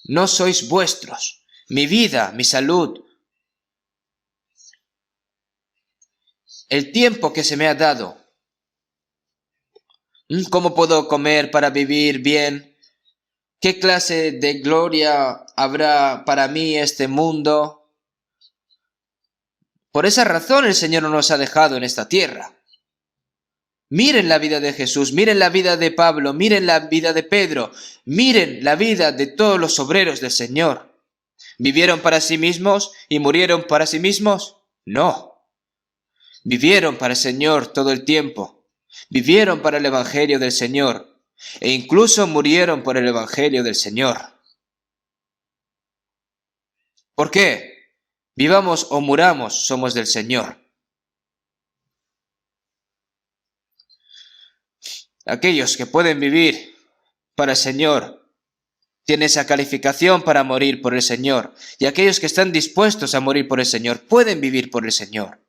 No sois vuestros. Mi vida, mi salud, el tiempo que se me ha dado. ¿Cómo puedo comer para vivir bien? ¿Qué clase de gloria habrá para mí este mundo? Por esa razón el Señor no nos ha dejado en esta tierra. Miren la vida de Jesús, miren la vida de Pablo, miren la vida de Pedro, miren la vida de todos los obreros del Señor. ¿Vivieron para sí mismos y murieron para sí mismos? No. Vivieron para el Señor todo el tiempo. Vivieron para el Evangelio del Señor. E incluso murieron por el Evangelio del Señor. ¿Por qué? Vivamos o muramos, somos del Señor. Aquellos que pueden vivir para el Señor tienen esa calificación para morir por el Señor. Y aquellos que están dispuestos a morir por el Señor pueden vivir por el Señor.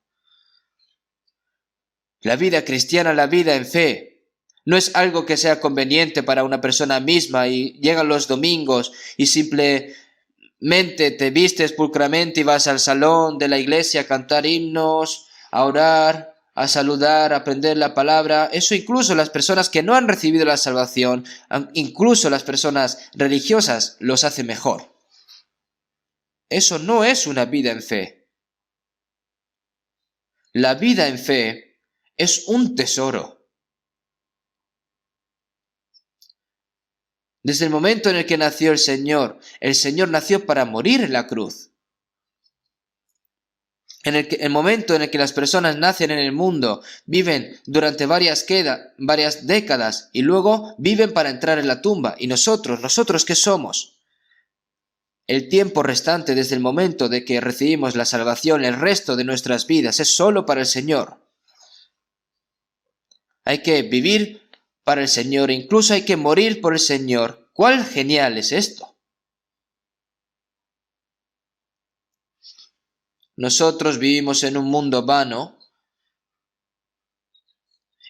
La vida cristiana, la vida en fe, no es algo que sea conveniente para una persona misma y llegan los domingos y simplemente te vistes pulcramente y vas al salón de la iglesia a cantar himnos, a orar, a saludar, a aprender la palabra. Eso incluso las personas que no han recibido la salvación, incluso las personas religiosas, los hace mejor. Eso no es una vida en fe. La vida en fe es un tesoro. Desde el momento en el que nació el Señor nació para morir en la cruz. En el momento en el que las personas nacen en el mundo, viven durante varias décadas y luego viven para entrar en la tumba. ¿Y nosotros qué somos? El tiempo restante desde el momento de que recibimos la salvación, el resto de nuestras vidas, es solo para el Señor. Hay que vivir para el Señor, incluso hay que morir por el Señor. ¿Cuál genial es esto? Nosotros vivimos en un mundo vano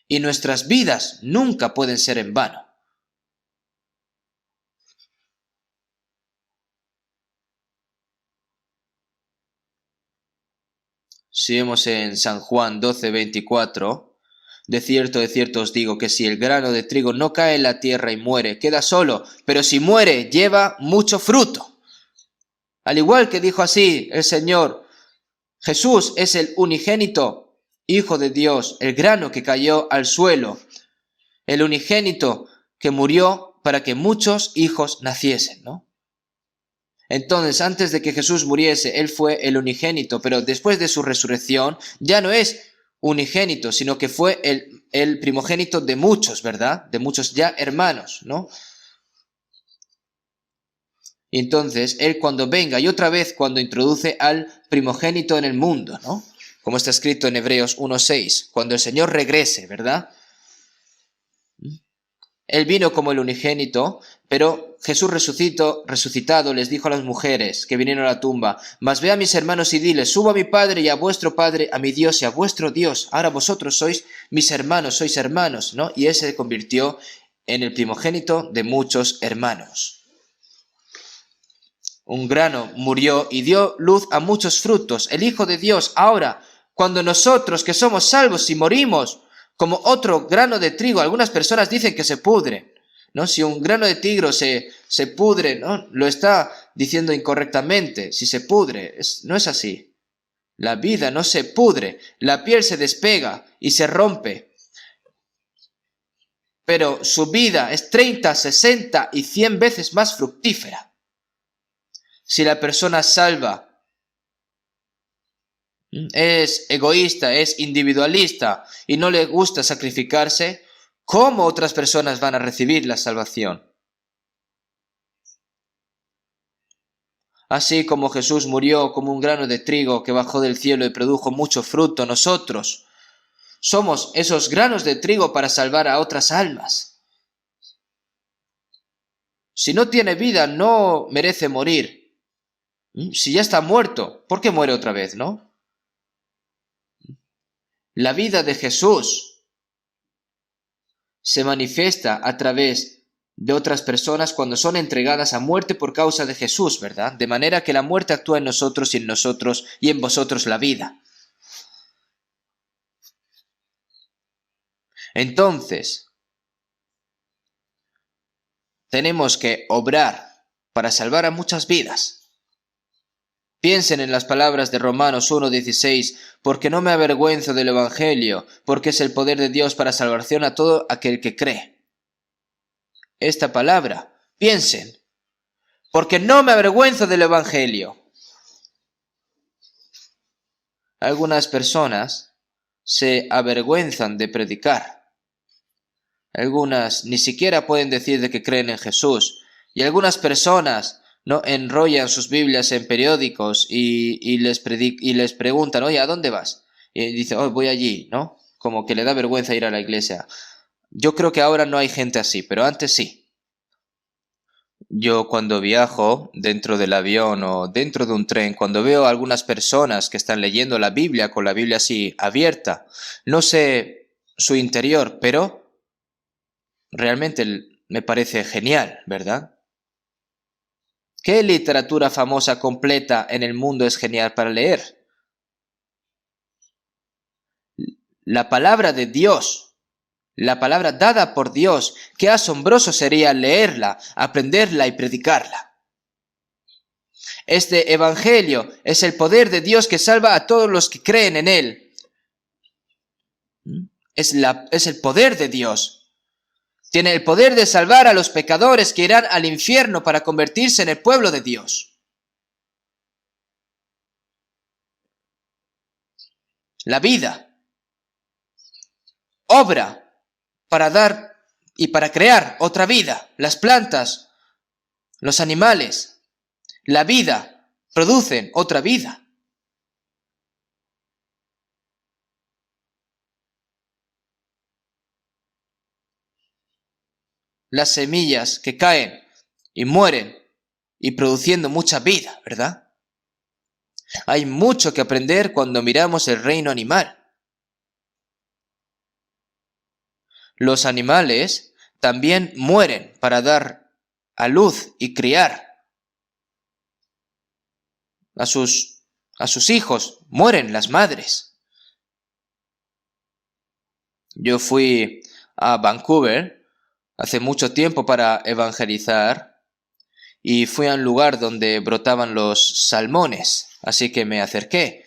y nuestras vidas nunca pueden ser en vano. Si vemos en San Juan 12:24, de cierto os digo que si el grano de trigo no cae en la tierra y muere, queda solo, pero si muere, lleva mucho fruto. Al igual que dijo así el Señor, Jesús es el unigénito Hijo de Dios, el grano que cayó al suelo, el unigénito que murió para que muchos hijos naciesen, ¿no? Entonces, antes de que Jesús muriese, Él fue el unigénito, pero después de su resurrección ya no es unigénito, sino que fue el primogénito de muchos, ¿verdad? De muchos ya hermanos, ¿no? Y entonces Él cuando venga y otra vez cuando introduce al primogénito en el mundo, ¿no? Como está escrito en Hebreos 1:6, cuando el Señor regrese, ¿verdad? Él vino como el unigénito, pero Jesús resucitado les dijo a las mujeres que vinieron a la tumba: mas ve a mis hermanos y diles, subo a mi Padre y a vuestro Padre, a mi Dios y a vuestro Dios. Ahora vosotros sois mis hermanos, sois hermanos, ¿no? Y Él se convirtió en el primogénito de muchos hermanos. Un grano murió y dio luz a muchos frutos. El Hijo de Dios. Ahora, cuando nosotros que somos salvos y morimos, como otro grano de trigo, algunas personas dicen que se pudre, ¿no? Si un grano de trigo se pudre, ¿no? Lo está diciendo incorrectamente. Si se pudre, no es así. La vida no se pudre, la piel se despega y se rompe. Pero su vida es 30, 60 y 100 veces más fructífera. Si la persona salva es egoísta, es individualista y no le gusta sacrificarse, ¿cómo otras personas van a recibir la salvación? Así como Jesús murió como un grano de trigo que bajó del cielo y produjo mucho fruto, nosotros somos esos granos de trigo para salvar a otras almas. Si no tiene vida, no merece morir. Si ya está muerto, ¿por qué muere otra vez, no? La vida de Jesús se manifiesta a través de otras personas cuando son entregadas a muerte por causa de Jesús, ¿verdad? De manera que la muerte actúa en nosotros y en vosotros la vida. Entonces, tenemos que obrar para salvar a muchas vidas. Piensen en las palabras de Romanos 1:16, porque no me avergüenzo del Evangelio, porque es el poder de Dios para salvación a todo aquel que cree. Esta palabra, piensen, porque no me avergüenzo del Evangelio. Algunas personas se avergüenzan de predicar. Algunas ni siquiera pueden decir de que creen en Jesús. Y algunas personas no enrollan sus Biblias en periódicos y les preguntan, oye, ¿a dónde vas? Y dice, oh, voy allí, ¿no? Como que le da vergüenza ir a la iglesia. Yo creo que ahora no hay gente así, pero antes sí. Yo cuando viajo dentro del avión o dentro de un tren, cuando veo a algunas personas que están leyendo la Biblia con la Biblia así abierta, no sé su interior, pero realmente me parece genial, ¿verdad? ¿Qué literatura famosa completa en el mundo es genial para leer? La palabra de Dios, la palabra dada por Dios. Qué asombroso sería leerla, aprenderla y predicarla. Este evangelio es el poder de Dios que salva a todos los que creen en él. Es el poder de Dios. Tiene el poder de salvar a los pecadores que irán al infierno para convertirse en el pueblo de Dios. La vida obra para dar y para crear otra vida. Las plantas, los animales, la vida producen otra vida. Las semillas que caen y mueren y produciendo mucha vida, ¿verdad? Hay mucho que aprender cuando miramos el reino animal. Los animales también mueren para dar a luz y criar. A sus hijos mueren las madres. Yo fui a Vancouver hace mucho tiempo para evangelizar y fui a un lugar donde brotaban los salmones, así que me acerqué.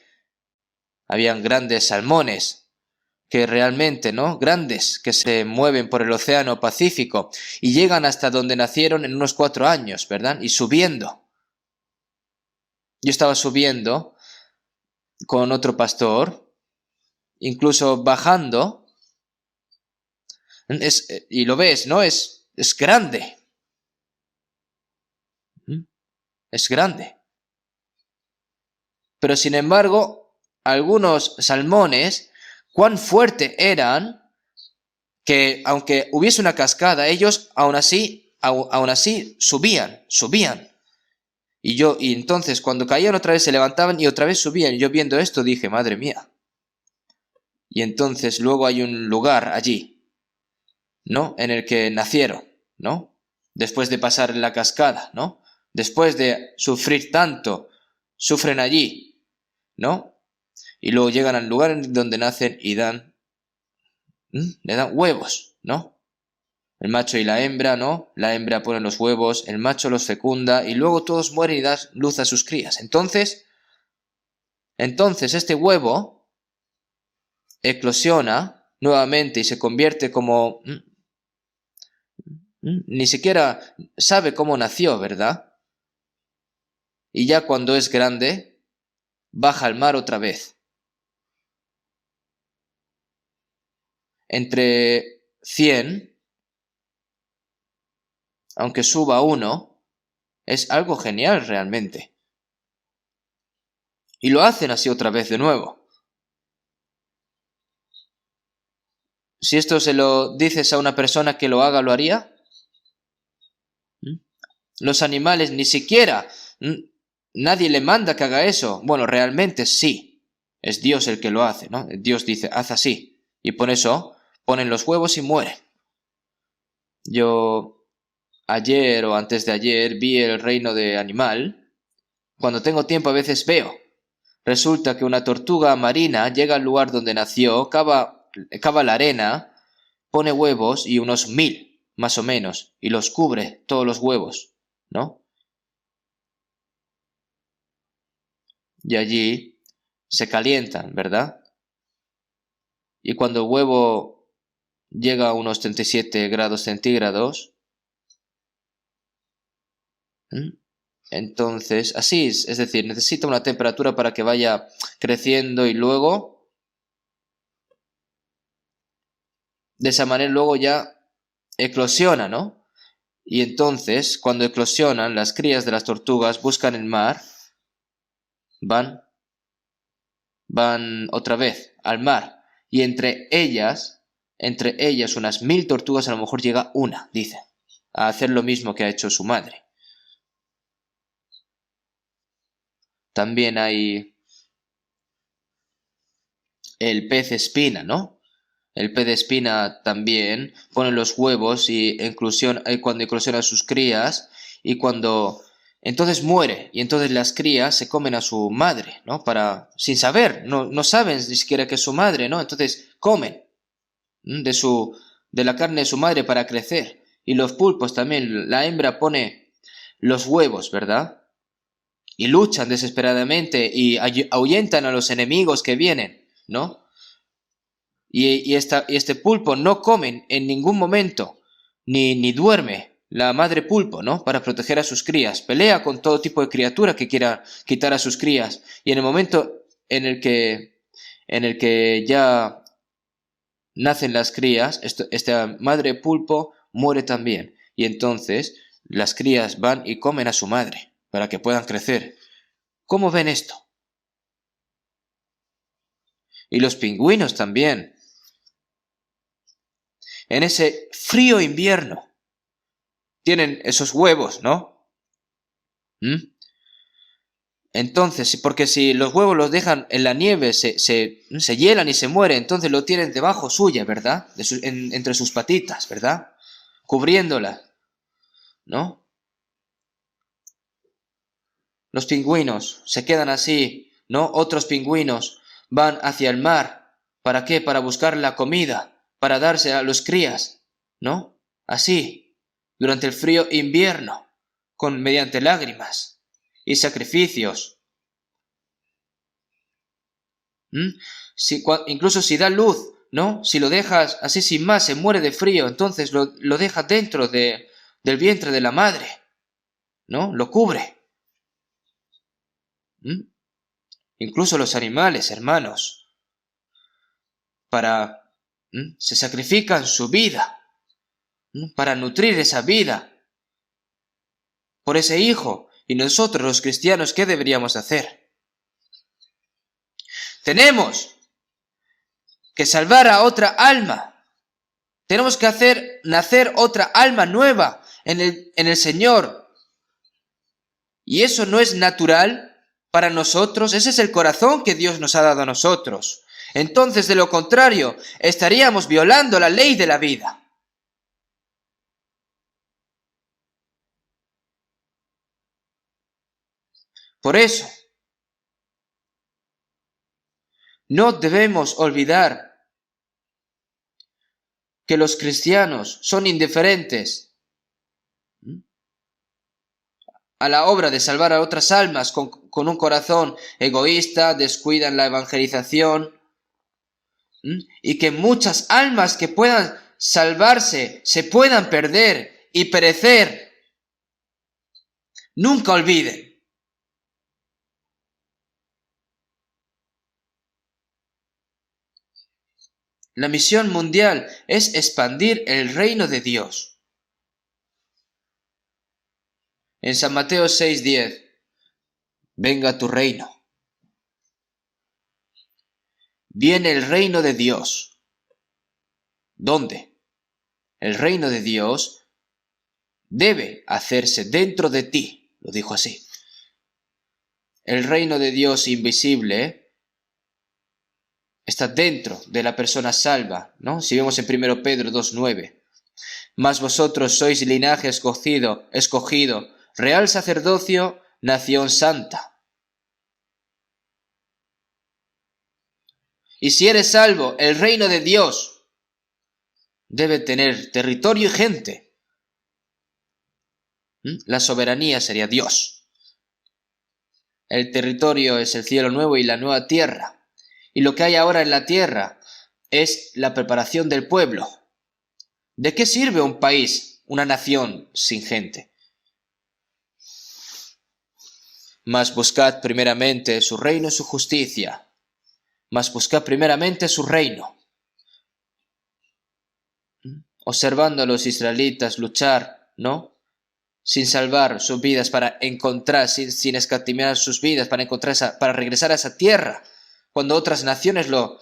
Habían grandes salmones que realmente, ¿no? Grandes, que se mueven por el océano Pacífico y llegan hasta donde nacieron en unos 4 años, ¿verdad? Y subiendo. Yo estaba subiendo con otro pastor, incluso bajando, y lo ves, ¿no? Es grande. es grande. Pero sin embargo, algunos salmones, cuán fuerte eran, que aunque hubiese una cascada, ellos aún así subían. Y entonces cuando caían otra vez se levantaban y otra vez subían. Y yo viendo esto dije, madre mía. Y entonces luego hay un lugar allí, ¿no? En el que nacieron, ¿no? Después de pasar la cascada, ¿no? Después de sufrir tanto, sufren allí, ¿no? Y luego llegan al lugar en donde nacen y le dan huevos, ¿no? El macho y la hembra, ¿no? La hembra pone los huevos, el macho los fecunda y luego todos mueren y dan luz a sus crías. Entonces este huevo eclosiona nuevamente y se convierte como... Ni siquiera sabe cómo nació, ¿verdad? Y ya cuando es grande, baja al mar otra vez. Entre 100, aunque suba uno, es algo genial realmente. Y lo hacen así otra vez de nuevo. Si esto se lo dices a una persona que lo haga, ¿lo haría? Los animales ni siquiera, nadie le manda que haga eso. Bueno, realmente sí, es Dios el que lo hace, ¿no? Dios dice, haz así. Y por eso ponen los huevos y mueren. Yo ayer o antes de ayer vi El reino de animal. Cuando tengo tiempo a veces veo. Resulta que una tortuga marina llega al lugar donde nació, cava la arena, pone huevos y unos 1000, más o menos, y los cubre todos los huevos, ¿no? Y allí se calientan, ¿verdad? Y cuando el huevo llega a unos 37 grados centígrados, entonces, así es decir, necesita una temperatura para que vaya creciendo y luego, de esa manera luego ya eclosiona, ¿no? Y entonces, cuando eclosionan, las crías de las tortugas buscan el mar, van otra vez al mar. Y entre ellas unas 1000 tortugas, a lo mejor llega una, dice, a hacer lo mismo que ha hecho su madre. También hay el pez espina, ¿no? El pez de espina también pone los huevos y cuando eclosionan sus crías y cuando entonces muere y entonces las crías se comen a su madre, ¿no? Sin saber, no saben ni siquiera que es su madre, ¿no? Entonces comen de la carne de su madre para crecer. Y los pulpos también, la hembra pone los huevos, ¿verdad? Y luchan desesperadamente y ahuyentan a los enemigos que vienen, ¿no? Y este pulpo no come en ningún momento, ni duerme, la madre pulpo, ¿no? Para proteger a sus crías. Pelea con todo tipo de criatura que quiera quitar a sus crías. Y en el momento en el que ya nacen las crías, esta madre pulpo muere también. Y entonces las crías van y comen a su madre para que puedan crecer. ¿Cómo ven esto? Y los pingüinos también. En ese frío invierno tienen esos huevos, ¿no? Entonces, porque si los huevos los dejan en la nieve, se hielan y se mueren, entonces lo tienen debajo suya, ¿verdad? Entre sus patitas, ¿verdad? Cubriéndola, ¿no? Los pingüinos se quedan así, ¿no? Otros pingüinos van hacia el mar. ¿Para qué? Para buscar la comida, para darse a los crías, ¿no? Así, durante el frío invierno, mediante lágrimas y sacrificios. Incluso si da luz, ¿no? Si lo dejas así sin más, se muere de frío, entonces lo dejas dentro del vientre de la madre, ¿no? Lo cubre. Incluso los animales, hermanos, se sacrifican su vida, para nutrir esa vida por ese hijo. Y nosotros los cristianos, ¿qué deberíamos hacer? Tenemos que salvar a otra alma. Tenemos que hacer nacer otra alma nueva en el Señor. Y eso no es natural para nosotros. Ese es el corazón que Dios nos ha dado a nosotros. Entonces, de lo contrario, estaríamos violando la ley de la vida. Por eso, no debemos olvidar que los cristianos son indiferentes a la obra de salvar a otras almas con un corazón egoísta, descuidan la evangelización, y que muchas almas que puedan salvarse se puedan perder y perecer. Nunca olviden. La misión mundial es expandir el reino de Dios. En San Mateo 6:10, venga tu reino. Viene el reino de Dios. ¿Dónde? El reino de Dios debe hacerse dentro de ti, lo dijo así. El reino de Dios invisible está dentro de la persona salva, ¿no? Si vemos en 1 Pedro 2:9. Mas vosotros sois linaje escogido, real sacerdocio, nación santa. Y si eres salvo, el reino de Dios debe tener territorio y gente. La soberanía sería Dios. El territorio es el cielo nuevo y la nueva tierra. Y lo que hay ahora en la tierra es la preparación del pueblo. ¿De qué sirve un país, una nación sin gente? Mas buscad primeramente su reino y su justicia. Mas buscad primeramente su reino. Observando a los israelitas luchar, ¿no? Sin salvar sus vidas para encontrar, sin escatimar sus vidas para para regresar a esa tierra. Cuando otras naciones lo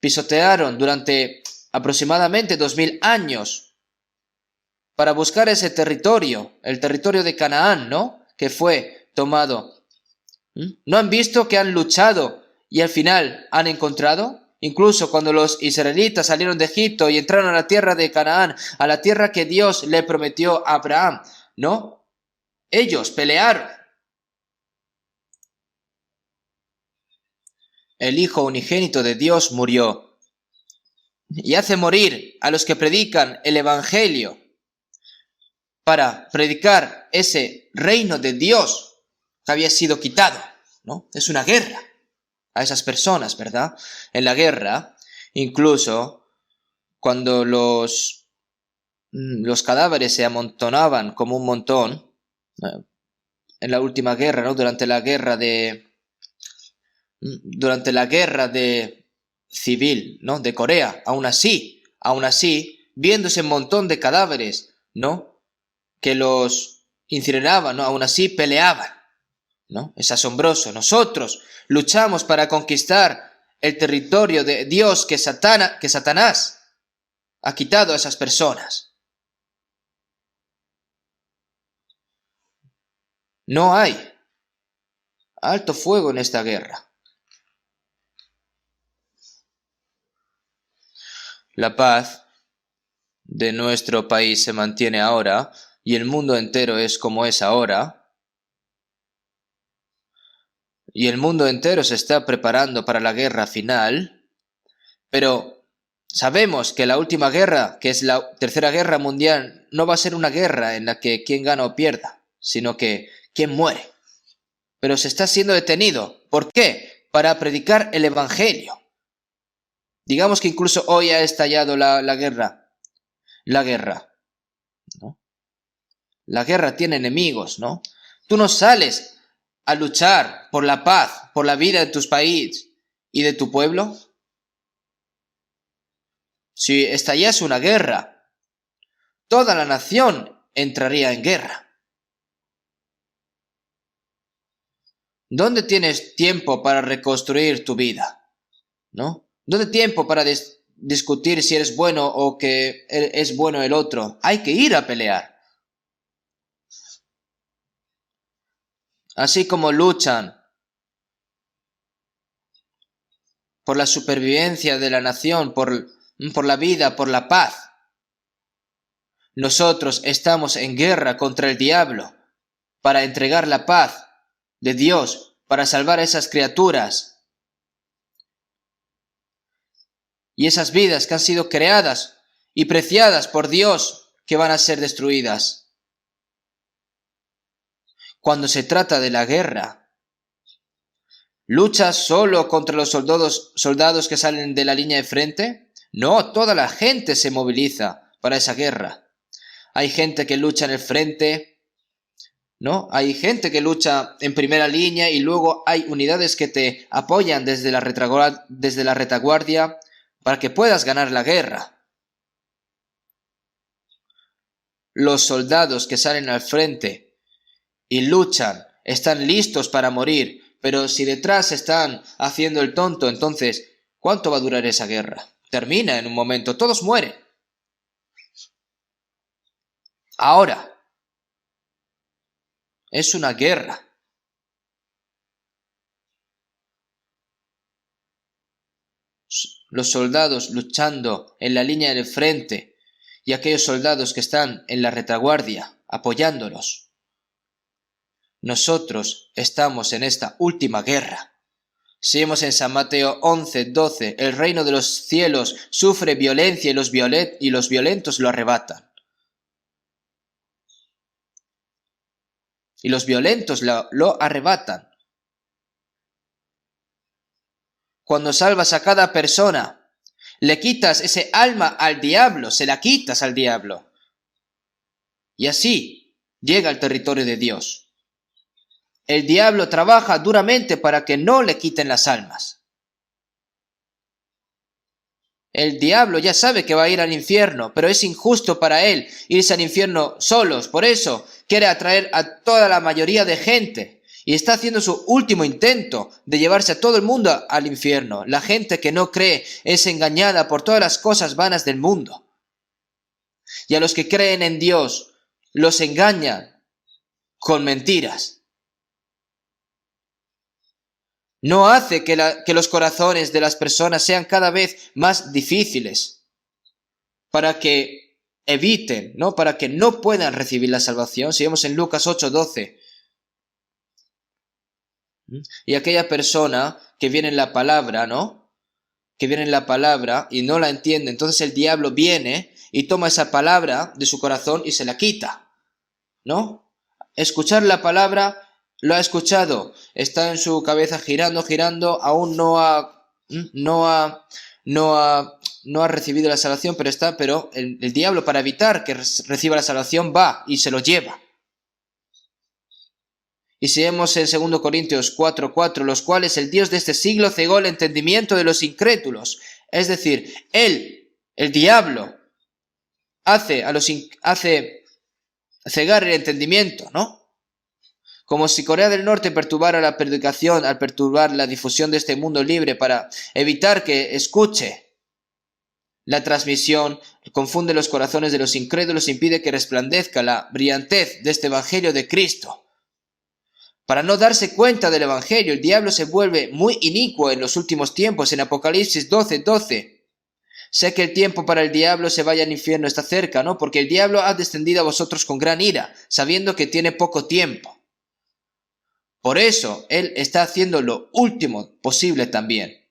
pisotearon durante aproximadamente 2000 años para buscar ese territorio, el territorio de Canaán, ¿no? Que fue tomado. ¿No han visto que han luchado y al final han encontrado? Incluso cuando los israelitas salieron de Egipto y entraron a la tierra de Canaán, a la tierra que Dios le prometió a Abraham, ¿no? Ellos pelearon. El Hijo unigénito de Dios murió y hace morir a los que predican el Evangelio para predicar ese reino de Dios que había sido quitado, ¿no? Es una guerra a esas personas, ¿verdad? En la guerra, incluso cuando los cadáveres se amontonaban como un montón, en la última guerra, ¿no? Durante la guerra civil, ¿no? De Corea, aún así, viendo ese montón de cadáveres, ¿no? Que los incineraban, ¿no? Aún así peleaban, ¿no? Es asombroso. Nosotros luchamos para conquistar el territorio de Dios que Satanás ha quitado a esas personas. No hay alto fuego en esta guerra. La paz de nuestro país se mantiene ahora y el mundo entero es como es ahora. Y el mundo entero se está preparando para la guerra final, pero sabemos que la última guerra, que es la Tercera Guerra Mundial, no va a ser una guerra en la que quien gana o pierda, sino que quien muere. Pero se está siendo detenido. ¿Por qué? Para predicar el Evangelio. Digamos que incluso hoy ha estallado la guerra. La guerra, ¿no? La guerra tiene enemigos, ¿no? Tú no sales a luchar por la paz, por la vida de tus países y de tu pueblo. Si estallase una guerra, toda la nación entraría en guerra. ¿Dónde tienes tiempo para reconstruir tu vida? ¿No? ¿Dónde tiempo para discutir si eres bueno o que es bueno el otro? Hay que ir a pelear. Así como luchan por la supervivencia de la nación, por la vida, por la paz. Nosotros estamos en guerra contra el diablo para entregar la paz de Dios, para salvar a esas criaturas y esas vidas que han sido creadas y preciadas por Dios que van a ser destruidas. Cuando se trata de la guerra, ¿luchas solo contra los soldados que salen de la línea de frente? No, toda la gente se moviliza para esa guerra. Hay gente que lucha en el frente, ¿no? Hay gente que lucha en primera línea y luego hay unidades que te apoyan desde la retaguardia para que puedas ganar la guerra. Los soldados que salen al frente y luchan están listos para morir, pero si detrás están haciendo el tonto, entonces, ¿cuánto va a durar esa guerra? Termina en un momento, todos mueren. Ahora, es una guerra. Los soldados luchando en la línea del frente y aquellos soldados que están en la retaguardia apoyándolos. Nosotros estamos en esta última guerra. Si vemos en San Mateo 11:12, el reino de los cielos sufre violencia y los violentos lo arrebatan. Y los violentos lo arrebatan. Cuando salvas a cada persona, le quitas ese alma al diablo, se la quitas al diablo. Y así llega al territorio de Dios. El diablo trabaja duramente para que no le quiten las almas. El diablo ya sabe que va a ir al infierno, pero es injusto para él irse al infierno solos. Por eso quiere atraer a toda la mayoría de gente y está haciendo su último intento de llevarse a todo el mundo al infierno. La gente que no cree es engañada por todas las cosas vanas del mundo. Y a los que creen en Dios los engañan con mentiras. No hace que los corazones de las personas sean cada vez más difíciles para que eviten, ¿no? Para que no puedan recibir la salvación. Si vemos en Lucas 8:12. Y aquella persona que viene en la palabra, ¿no? Que viene en la palabra y no la entiende, entonces el diablo viene y toma esa palabra de su corazón y se la quita, ¿no? Escuchar la palabra, lo ha escuchado, está en su cabeza girando, aún no ha recibido la salvación, pero el diablo, para evitar que reciba la salvación, va y se lo lleva. Y si vemos en 2 Corintios 4:4, los cuales el Dios de este siglo cegó el entendimiento de los incrédulos. Es decir, el diablo, hace cegar el entendimiento, ¿no? Como si Corea del Norte perturbara la predicación al perturbar la difusión de este mundo libre para evitar que escuche la transmisión, confunde los corazones de los incrédulos e impide que resplandezca la brillantez de este Evangelio de Cristo. Para no darse cuenta del Evangelio, el diablo se vuelve muy inicuo en los últimos tiempos. En Apocalipsis 12:12. Sé que el tiempo para el diablo se vaya al infierno está cerca, ¿no? Porque el diablo ha descendido a vosotros con gran ira, sabiendo que tiene poco tiempo. Por eso, él está haciendo lo último posible también.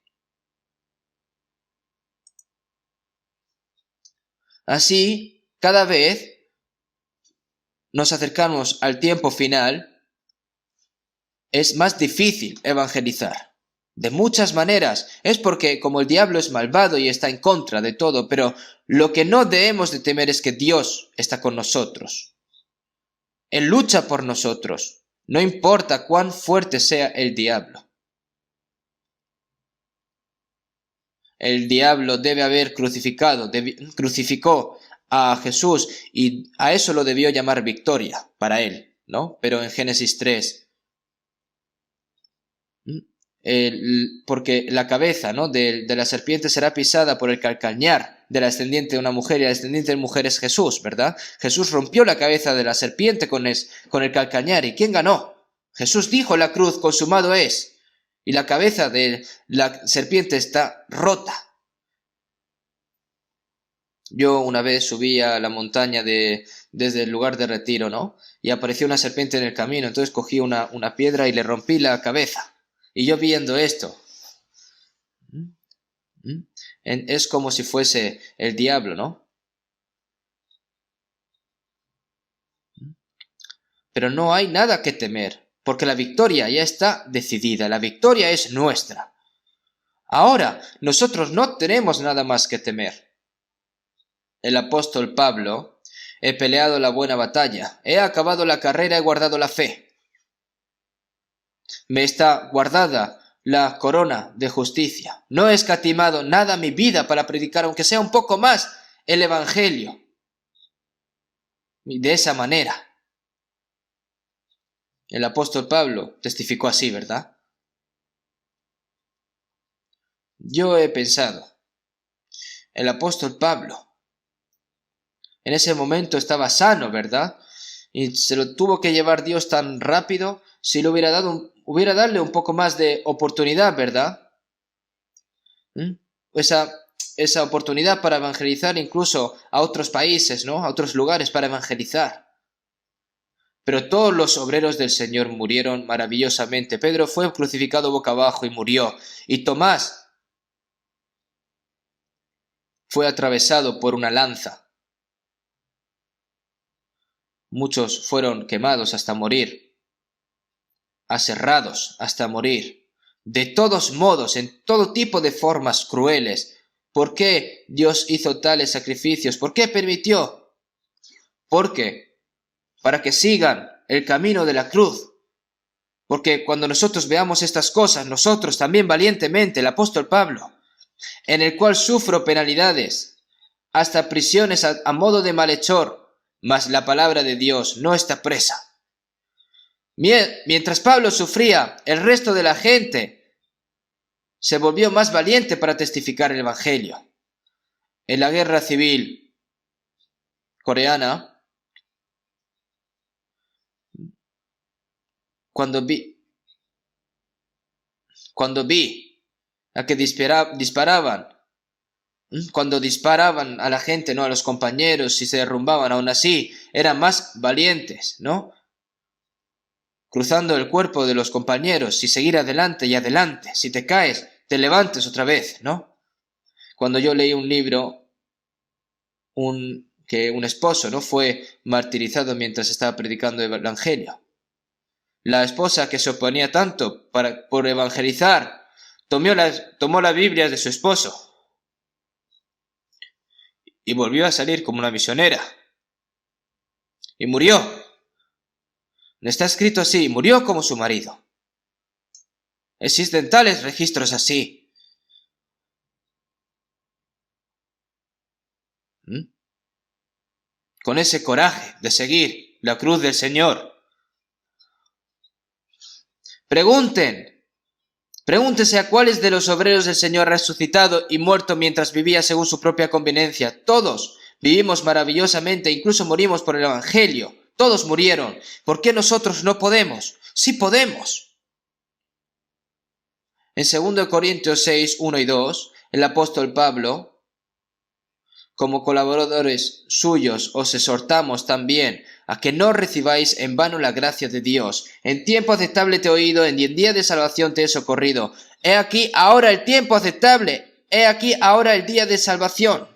Así, cada vez nos acercamos al tiempo final, es más difícil evangelizar. De muchas maneras. Es porque como el diablo es malvado y está en contra de todo, pero lo que no debemos de temer es que Dios está con nosotros. Él lucha por nosotros. No importa cuán fuerte sea el diablo. El diablo debe haber crucificó a Jesús y a eso lo debió llamar victoria para él, ¿no? Pero en Génesis 3 porque la cabeza, ¿no?, de la serpiente será pisada por el calcañar de la descendiente de una mujer, y la descendiente de mujer es Jesús, ¿verdad? Jesús rompió la cabeza de la serpiente con el calcañar. ¿Y quién ganó? Jesús dijo en la cruz: consumado es. Y la cabeza de la serpiente está rota. Yo una vez subí a la montaña desde el lugar de retiro, ¿no? Y apareció una serpiente en el camino. Entonces cogí una piedra y le rompí la cabeza. Y yo viendo esto, es como si fuese el diablo, ¿no? Pero no hay nada que temer, porque la victoria ya está decidida. La victoria es nuestra. Ahora, nosotros no tenemos nada más que temer. El apóstol Pablo: he peleado la buena batalla, he acabado la carrera, he guardado la fe. Me está guardada la corona de justicia. No he escatimado nada mi vida para predicar, aunque sea un poco más, el Evangelio. Y de esa manera, el apóstol Pablo testificó así, ¿verdad? Yo he pensado, el apóstol Pablo en ese momento estaba sano, ¿verdad? Y se lo tuvo que llevar Dios tan rápido. Si le hubiera darle un poco más de oportunidad, ¿verdad? Esa oportunidad para evangelizar incluso a otros países, ¿no? A otros lugares para evangelizar. Pero todos los obreros del Señor murieron maravillosamente. Pedro fue crucificado boca abajo y murió. Y Tomás fue atravesado por una lanza. Muchos fueron quemados hasta morir, aserrados hasta morir. De todos modos, en todo tipo de formas crueles. ¿Por qué Dios hizo tales sacrificios? ¿Por qué permitió? Porque para que sigan el camino de la cruz. Porque cuando nosotros veamos estas cosas, nosotros también valientemente, el apóstol Pablo, en el cual sufro penalidades, hasta prisiones a modo de malhechor, mas la palabra de Dios no está presa. Mientras Pablo sufría, el resto de la gente se volvió más valiente para testificar el Evangelio. En la guerra civil coreana, cuando vi a que disparaban, cuando disparaban a la gente, ¿no?, a los compañeros, y se derrumbaban, aún así eran más valientes, ¿no?, cruzando el cuerpo de los compañeros y seguir adelante y adelante. Si te caes, te levantes otra vez, ¿no? Cuando yo leí un libro, que un esposo, ¿no?, fue martirizado mientras estaba predicando el Evangelio. La esposa, que se oponía tanto por evangelizar, tomó las Biblias de su esposo y volvió a salir como una misionera. Y murió. Está escrito así: murió como su marido. Existen tales registros así. Con ese coraje de seguir la cruz del Señor. Pregúntese a cuáles de los obreros del Señor ha resucitado y muerto mientras vivía según su propia conveniencia. Todos vivimos maravillosamente, incluso morimos por el Evangelio. Todos murieron. ¿Por qué nosotros no podemos? Sí podemos. En 2 Corintios 6, 1 y 2, el apóstol Pablo: como colaboradores suyos os exhortamos también a que no recibáis en vano la gracia de Dios. En tiempo aceptable te he oído, y en día de salvación te he socorrido. He aquí ahora el tiempo aceptable, he aquí ahora el día de salvación.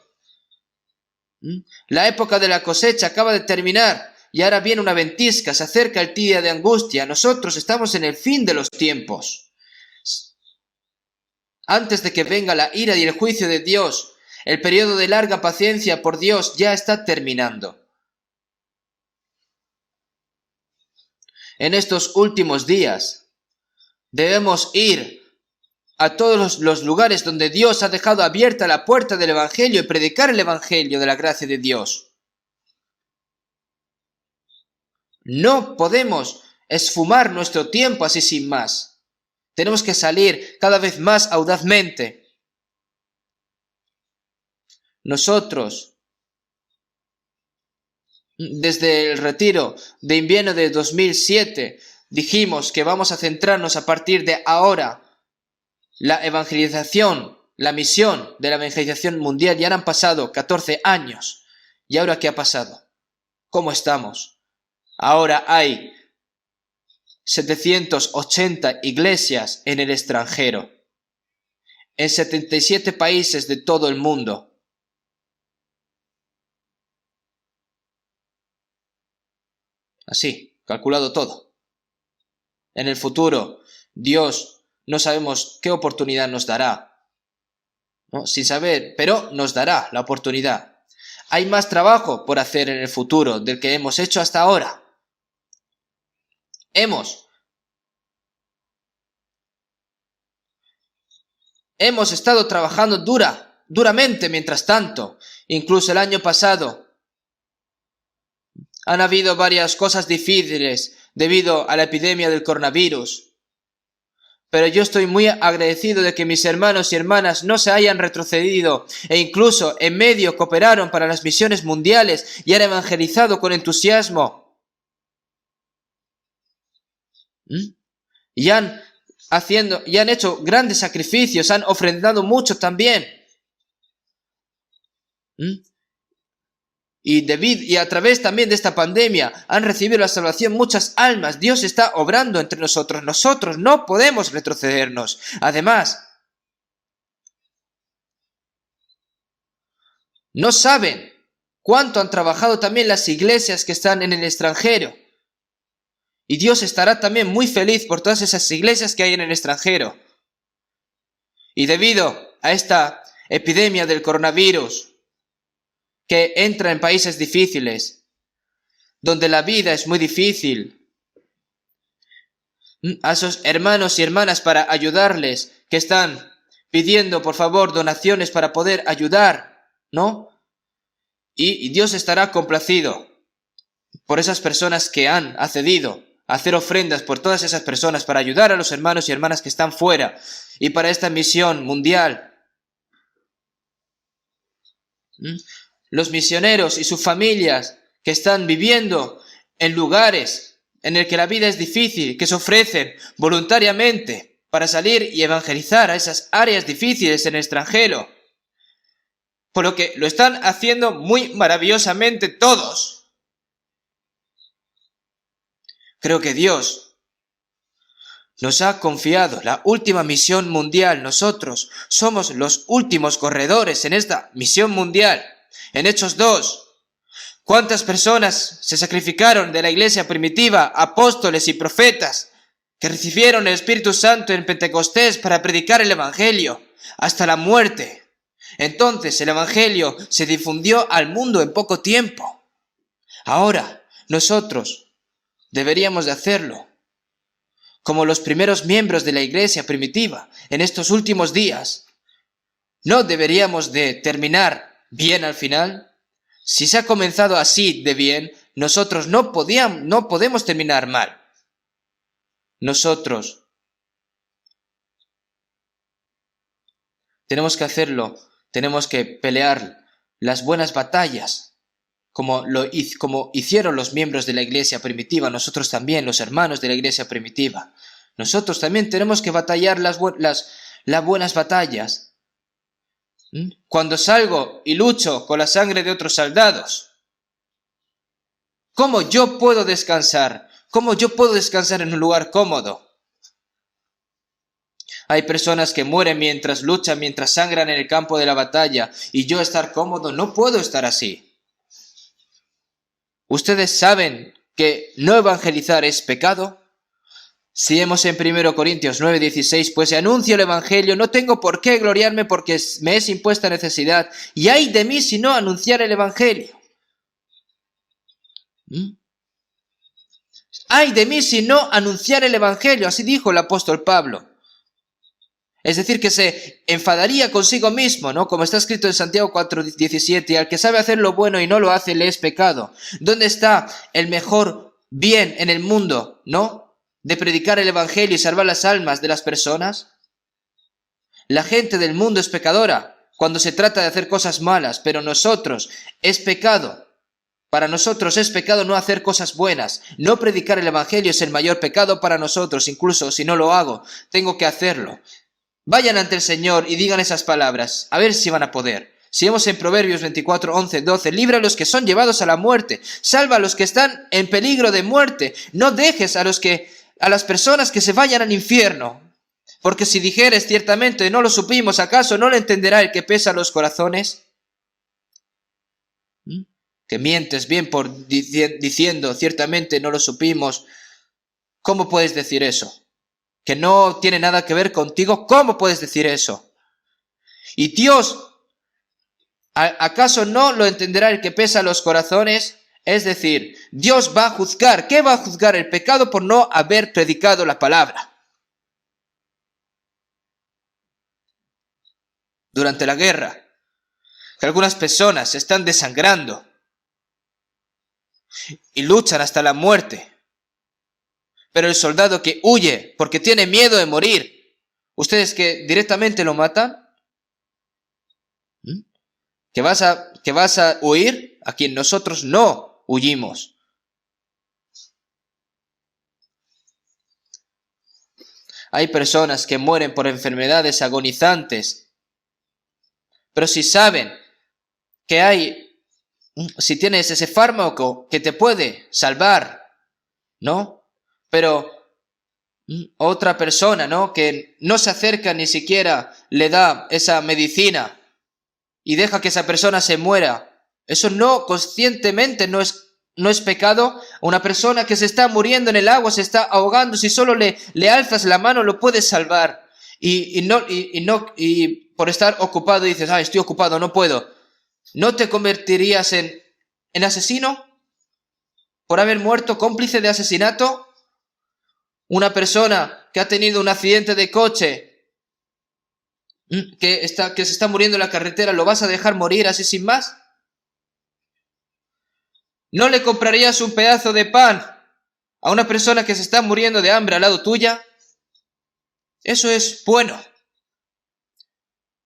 La época de la cosecha acaba de terminar y ahora viene una ventisca, se acerca el día de angustia. Nosotros estamos en el fin de los tiempos. Antes de que venga la ira y el juicio de Dios, el periodo de larga paciencia por Dios ya está terminando. En estos últimos días debemos ir a todos los lugares donde Dios ha dejado abierta la puerta del Evangelio y predicar el Evangelio de la gracia de Dios. No podemos esfumar nuestro tiempo así sin más. Tenemos que salir cada vez más audazmente. Nosotros, desde el retiro de invierno de 2007, dijimos que vamos a centrarnos a partir de ahora la evangelización, la misión de la evangelización mundial. Ya han pasado 14 años. ¿Y ahora qué ha pasado? ¿Cómo estamos? Ahora hay 780 iglesias en el extranjero, en 77 países de todo el mundo. Así, calculado todo. En el futuro, Dios no sabemos qué oportunidad nos dará, ¿no? Sin saber, pero nos dará la oportunidad. Hay más trabajo por hacer en el futuro del que hemos hecho hasta ahora. Hemos estado trabajando duramente mientras tanto. Incluso el año pasado han habido varias cosas difíciles debido a la epidemia del coronavirus. Pero yo estoy muy agradecido de que mis hermanos y hermanas no se hayan retrocedido e incluso en medio cooperaron para las misiones mundiales y han evangelizado con entusiasmo. Y han hecho grandes sacrificios, han ofrendado mucho también. Y a través también de esta pandemia han recibido la salvación muchas almas. Dios está obrando entre nosotros. Nosotros no podemos retrocedernos. Además, no saben cuánto han trabajado también las iglesias que están en el extranjero. Y Dios estará también muy feliz por todas esas iglesias que hay en el extranjero. Y debido a esta epidemia del coronavirus, que entra en países difíciles, donde la vida es muy difícil, a esos hermanos y hermanas para ayudarles, que están pidiendo por favor donaciones para poder ayudar, ¿no? Y Dios estará complacido por esas personas que han accedido a hacer ofrendas por todas esas personas para ayudar a los hermanos y hermanas que están fuera y para esta misión mundial. Los misioneros y sus familias que están viviendo en lugares en el que la vida es difícil, que se ofrecen voluntariamente para salir y evangelizar a esas áreas difíciles en el extranjero. Por lo que lo están haciendo muy maravillosamente todos. Creo que Dios nos ha confiado la última misión mundial. Nosotros somos los últimos corredores en esta misión mundial. En Hechos 2, ¿cuántas personas se sacrificaron de la iglesia primitiva, apóstoles y profetas, que recibieron el Espíritu Santo en Pentecostés para predicar el Evangelio hasta la muerte? Entonces el Evangelio se difundió al mundo en poco tiempo. Ahora, nosotros deberíamos de hacerlo, como los primeros miembros de la iglesia primitiva en estos últimos días. ¿No deberíamos de terminar bien al final? Si se ha comenzado así de bien, nosotros no podemos terminar mal. Nosotros tenemos que hacerlo, tenemos que pelear las buenas batallas, como hicieron los miembros de la iglesia primitiva, nosotros también, los hermanos de la iglesia primitiva. Nosotros también tenemos que batallar las buenas batallas. Cuando salgo y lucho con la sangre de otros soldados, ¿cómo yo puedo descansar? ¿Cómo yo puedo descansar en un lugar cómodo? Hay personas que mueren mientras luchan, mientras sangran en el campo de la batalla, y yo estar cómodo, no puedo estar así. ¿Ustedes saben que no evangelizar es pecado? Si leemos en 1 Corintios 9:16, pues si anuncio el Evangelio, no tengo por qué gloriarme porque me es impuesta necesidad, y ay de mí si no anunciar el Evangelio. Ay de mí si no anunciar el Evangelio, así dijo el apóstol Pablo. Es decir, que se enfadaría consigo mismo, ¿no? Como está escrito en Santiago 4:17, al que sabe hacer lo bueno y no lo hace, le es pecado. ¿Dónde está el mejor bien en el mundo, no? de predicar el Evangelio y salvar las almas de las personas? La gente del mundo es pecadora cuando se trata de hacer cosas malas, pero nosotros es pecado. Para nosotros es pecado no hacer cosas buenas. No predicar el Evangelio es el mayor pecado para nosotros. Incluso si no lo hago, tengo que hacerlo. Vayan ante el Señor y digan esas palabras, a ver si van a poder. Si vemos en Proverbios 24, 11, 12, libra a los que son llevados a la muerte, salva a los que están en peligro de muerte, no dejes a las personas que se vayan al infierno. Porque si dijeres ciertamente no lo supimos, ¿acaso no lo entenderá el que pesa los corazones? Que mientes bien por diciendo ciertamente no lo supimos. ¿Cómo puedes decir eso? Que no tiene nada que ver contigo. ¿Cómo puedes decir eso? Y Dios, ¿acaso no lo entenderá el que pesa los corazones? Es decir, Dios va a juzgar. ¿Qué va a juzgar? El pecado por no haber predicado la palabra. Durante la guerra, que algunas personas se están desangrando y luchan hasta la muerte. Pero el soldado que huye porque tiene miedo de morir, ¿ustedes que directamente lo matan? ¿Que vas a huir? A quien nosotros no huyimos. Hay personas que mueren por enfermedades agonizantes, pero si saben que si tienes ese fármaco que te puede salvar, ¿no? Pero otra persona, ¿no? Que no se acerca ni siquiera le da esa medicina y deja que esa persona se muera. Eso no, conscientemente no es pecado. Una persona que se está muriendo en el agua, se está ahogando, si solo le alzas la mano lo puedes salvar. Y por estar ocupado dices, estoy ocupado, no puedo. ¿No te convertirías en asesino? ¿Por haber muerto cómplice de asesinato? Una persona que ha tenido un accidente de coche, que se está muriendo en la carretera, ¿lo vas a dejar morir así sin más? ¿No le comprarías un pedazo de pan a una persona que se está muriendo de hambre al lado tuya? Eso es bueno.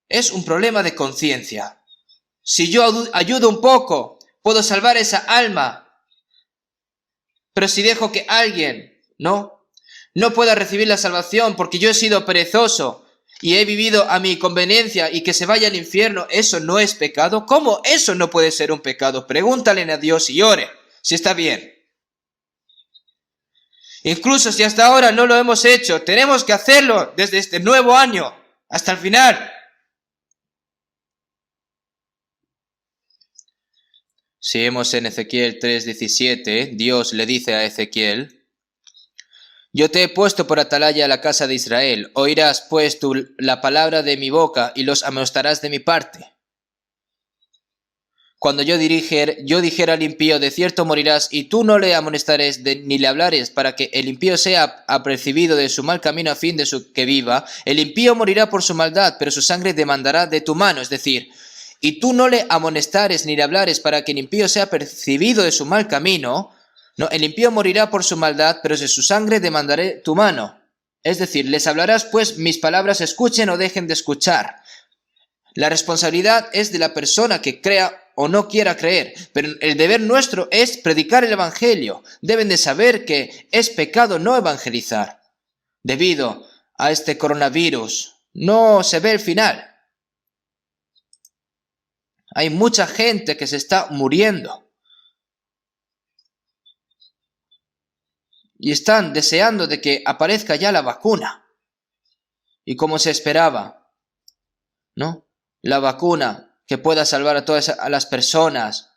Es un problema de conciencia. Si yo ayudo un poco, puedo salvar esa alma. Pero si dejo que alguien no pueda recibir la salvación porque yo he sido perezoso y he vivido a mi conveniencia y que se vaya al infierno, ¿eso no es pecado? ¿Cómo eso no puede ser un pecado? Pregúntale a Dios y ore si está bien. Incluso si hasta ahora no lo hemos hecho, tenemos que hacerlo desde este nuevo año hasta el final. Si vemos en Ezequiel 3:17, Dios le dice a Ezequiel: yo te he puesto por atalaya a la casa de Israel. Oirás pues tú la palabra de mi boca y los amonestarás de mi parte. Cuando yo dijera al impío, de cierto morirás, y tú no le amonestares ni le hablares, para que el impío sea apercibido de su mal camino a fin de que viva, el impío morirá por su maldad, pero su sangre demandará de tu mano. Es decir, y tú no le amonestares ni le hablares para que el impío sea percibido de su mal camino, no, el impío morirá por su maldad, pero de su sangre demandaré tu mano. Es decir, les hablarás pues mis palabras, escuchen o dejen de escuchar. La responsabilidad es de la persona que crea o no quiera creer, pero el deber nuestro es predicar el Evangelio. Deben de saber que es pecado no evangelizar. Debido a este coronavirus, no se ve el final. Hay mucha gente que se está muriendo. Y están deseando de que aparezca ya la vacuna. Y como se esperaba, ¿no? La vacuna que pueda salvar a todas las personas,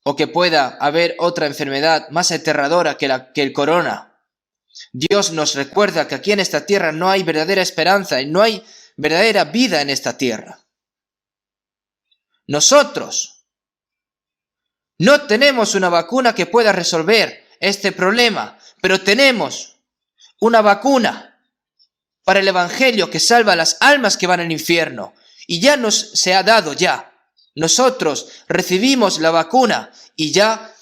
o que pueda haber otra enfermedad más aterradora que el corona. Dios nos recuerda que aquí en esta tierra no hay verdadera esperanza y no hay verdadera vida en esta tierra. Nosotros no tenemos una vacuna que pueda resolver este problema, pero tenemos una vacuna para el Evangelio que salva a las almas que van al infierno. Y ya se ha dado ya. Nosotros recibimos la vacuna y ya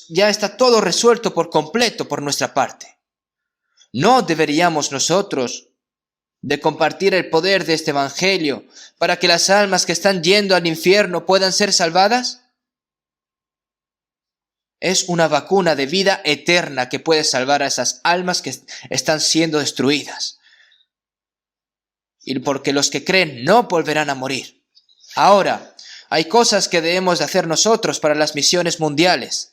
está todo resuelto por completo por nuestra parte. ¿No deberíamos nosotros de compartir el poder de este evangelio para que las almas que están yendo al infierno puedan ser salvadas? Es una vacuna de vida eterna que puede salvar a esas almas que están siendo destruidas. Y porque los que creen no volverán a morir. Ahora, hay cosas que debemos de hacer nosotros para las misiones mundiales.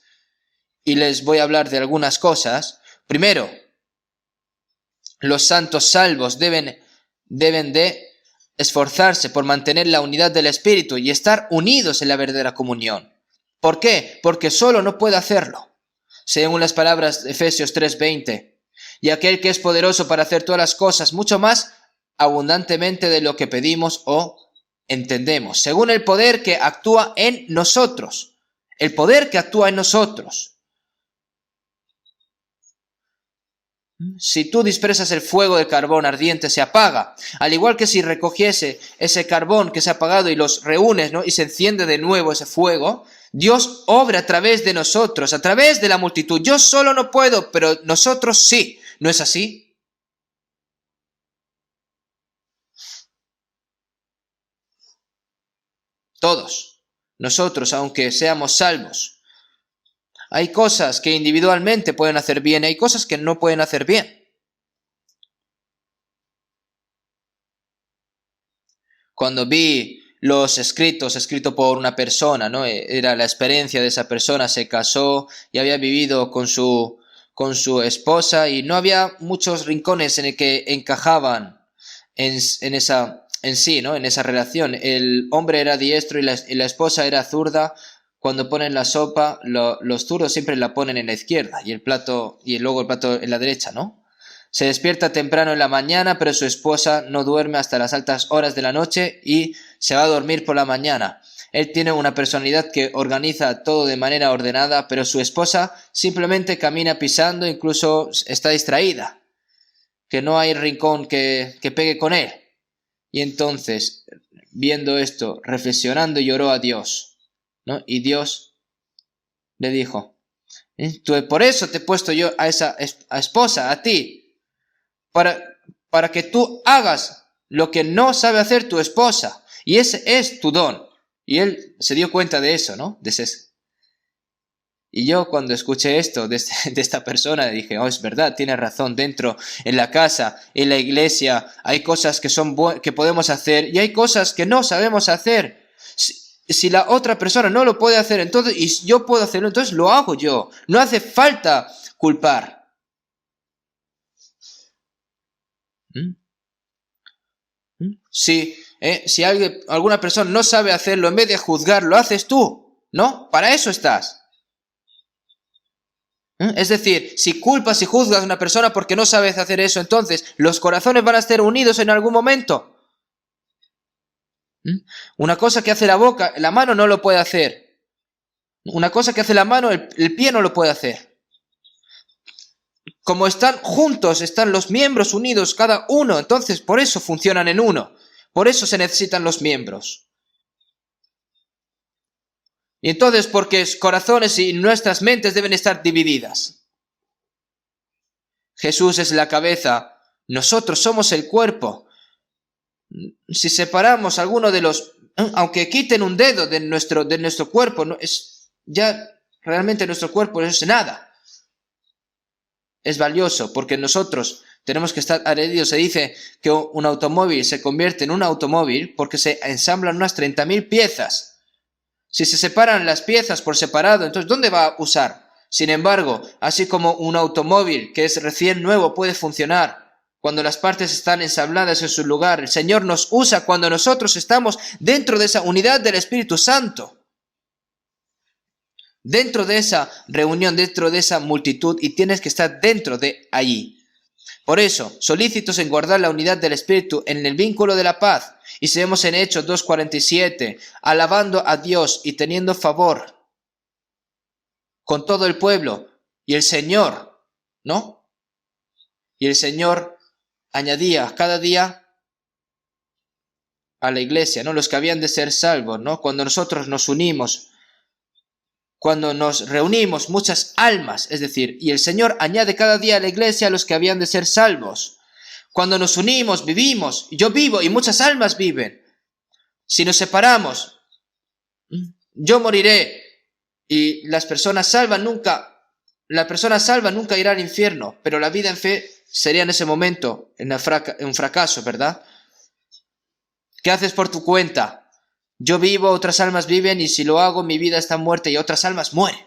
Y les voy a hablar de algunas cosas. Primero, los santos salvos deben de esforzarse por mantener la unidad del Espíritu y estar unidos en la verdadera comunión. ¿Por qué? Porque solo no puede hacerlo. Según las palabras de Efesios 3:20, y aquel que es poderoso para hacer todas las cosas mucho más abundantemente de lo que pedimos o entendemos, según el poder que actúa en nosotros. El poder que actúa en nosotros. Si tú dispersas el fuego del carbón ardiente, se apaga. Al igual que si recogiese ese carbón que se ha apagado y los reúnes, ¿no? Y se enciende de nuevo ese fuego, Dios obra a través de nosotros, a través de la multitud. Yo solo no puedo, pero nosotros sí. ¿No es así? Todos. Nosotros, aunque seamos salvos. Hay cosas que individualmente pueden hacer bien y hay cosas que no pueden hacer bien. Cuando vi los escritos por una persona, ¿no? Era la experiencia de esa persona, se casó y había vivido con su esposa y no había muchos rincones en el que encajaban en sí, ¿no? En esa relación. El hombre era diestro y la esposa era zurda. Cuando ponen la sopa, los zurdos siempre la ponen en la izquierda y luego el plato en la derecha, ¿no? Se despierta temprano en la mañana, pero su esposa no duerme hasta las altas horas de la noche y se va a dormir por la mañana. Él tiene una personalidad que organiza todo de manera ordenada, pero su esposa simplemente camina pisando, incluso está distraída, que no hay rincón que pegue con él. Y entonces, viendo esto, reflexionando, lloró a Dios, ¿no? Y Dios le dijo, por eso te he puesto yo a esa esposa, a ti, para que tú hagas lo que no sabe hacer tu esposa. Y ese es tu don. Y él se dio cuenta de eso, ¿no? Y yo cuando escuché esto de esta persona dije, oh, es verdad, tiene razón. Dentro, en la casa, en la iglesia, hay cosas que podemos hacer y hay cosas que no sabemos hacer. Si la otra persona no lo puede hacer, entonces, y yo puedo hacerlo, entonces lo hago yo. No hace falta culpar. Si alguna persona no sabe hacerlo, en vez de juzgar, lo haces tú, ¿no? Para eso estás. Es decir, si culpas y juzgas a una persona porque no sabes hacer eso, entonces los corazones van a estar unidos en algún momento. Una cosa que hace la boca, la mano no lo puede hacer. Una cosa que hace la mano, el pie no lo puede hacer. Como están juntos, están los miembros unidos cada uno, entonces por eso funcionan en uno. Por eso se necesitan los miembros. Y entonces, porque corazones y nuestras mentes deben estar divididas. Jesús es la cabeza, nosotros somos el cuerpo. Si separamos alguno de los... aunque quiten un dedo de nuestro cuerpo, no, ya realmente nuestro cuerpo no es nada. Es valioso porque nosotros tenemos que estar adheridos. Se dice que un automóvil se convierte en un automóvil porque se ensamblan unas 30.000 piezas. Si se separan las piezas por separado, entonces ¿dónde va a usar? Sin embargo, así como un automóvil que es recién nuevo puede funcionar cuando las partes están ensambladas en su lugar, el Señor nos usa cuando nosotros estamos dentro de esa unidad del Espíritu Santo. Dentro de esa reunión, dentro de esa multitud, y tienes que estar dentro de allí. Por eso, solícitos en guardar la unidad del Espíritu en el vínculo de la paz. Y si vemos en Hechos 2:47, alabando a Dios y teniendo favor con todo el pueblo. Y el Señor, ¿no? Y el Señor añadía cada día a la iglesia, ¿no? Los que habían de ser salvos, ¿no? Cuando nosotros nos unimos cuando nos reunimos muchas almas, es decir, y el Señor añade cada día a la iglesia a los que habían de ser salvos. Cuando nos unimos, vivimos, yo vivo y muchas almas viven. Si nos separamos, yo moriré y la persona salva nunca irá al infierno, pero la vida en fe sería en ese momento un fracaso, ¿verdad? ¿Qué haces por tu cuenta? Yo vivo, otras almas viven, y si lo hago, mi vida está muerta y otras almas mueren.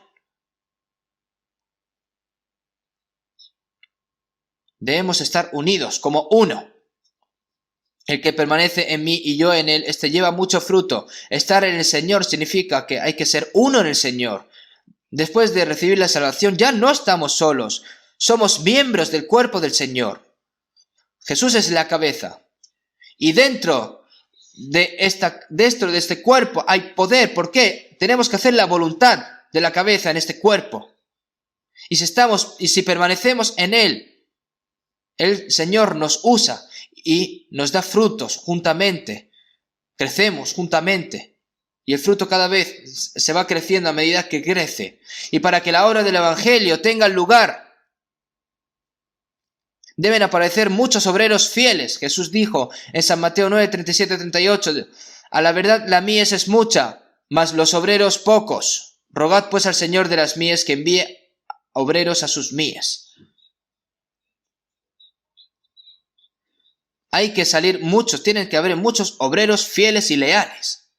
Debemos estar unidos como uno. El que permanece en mí y yo en él, este lleva mucho fruto. Estar en el Señor significa que hay que ser uno en el Señor. Después de recibir la salvación, ya no estamos solos. Somos miembros del cuerpo del Señor. Jesús es la cabeza. Y dentro de este cuerpo hay poder. ¿Por qué? Tenemos que hacer la voluntad de la cabeza en este cuerpo. Y si permanecemos en él, el Señor nos usa y nos da frutos juntamente. Crecemos juntamente. Y el fruto cada vez se va creciendo a medida que crece. Y para que la obra del Evangelio tenga lugar, deben aparecer muchos obreros fieles. Jesús dijo en San Mateo 9, 37, 38, a la verdad la mies es mucha, mas los obreros pocos. Rogad pues al Señor de las mies que envíe obreros a sus mies. Tienen que haber muchos obreros fieles y leales.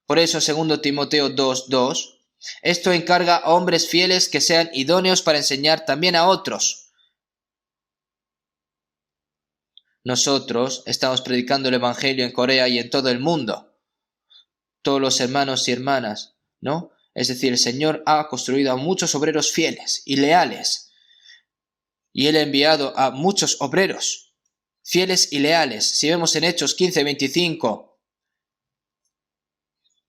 Por eso, en 2 Timoteo 2, 2, esto encarga a hombres fieles que sean idóneos para enseñar también a otros. Nosotros estamos predicando el Evangelio en Corea y en todo el mundo. Todos los hermanos y hermanas, ¿no? Es decir, el Señor ha construido a muchos obreros fieles y leales. Y Él ha enviado a muchos obreros fieles y leales. Si vemos en Hechos 15, 25,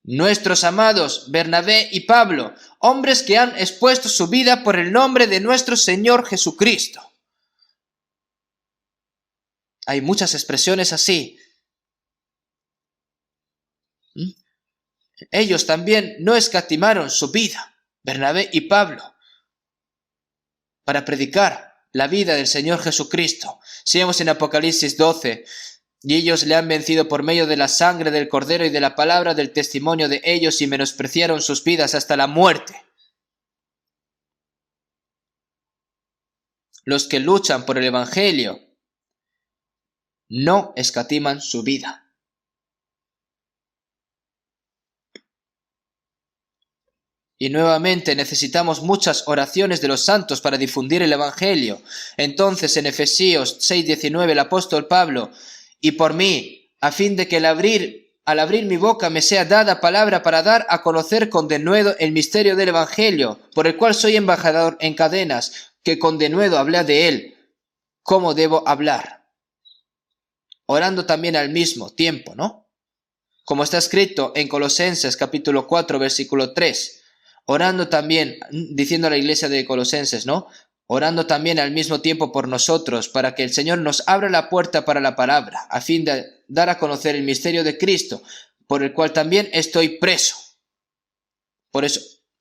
nuestros amados Bernabé y Pablo, hombres que han expuesto su vida por el nombre de nuestro Señor Jesucristo. Hay muchas expresiones así. Ellos también no escatimaron su vida, Bernabé y Pablo, para predicar la vida del Señor Jesucristo. Si vemos en Apocalipsis 12, y ellos le han vencido por medio de la sangre del Cordero y de la palabra del testimonio de ellos, y menospreciaron sus vidas hasta la muerte. Los que luchan por el Evangelio no escatiman su vida. Y nuevamente necesitamos muchas oraciones de los santos para difundir el Evangelio. Entonces en Efesios 6:19 el apóstol Pablo, y por mí, a fin de que al abrir mi boca me sea dada palabra para dar a conocer con denuedo el misterio del Evangelio, por el cual soy embajador en cadenas, que con denuedo hablé de él, cómo debo hablar. Orando también al mismo tiempo, ¿no? Como está escrito en Colosenses capítulo 4, versículo 3. Orando también, diciendo a la iglesia de Colosenses, ¿no? Orando también al mismo tiempo por nosotros, para que el Señor nos abra la puerta para la palabra, a fin de dar a conocer el misterio de Cristo, por el cual también estoy preso. Por eso,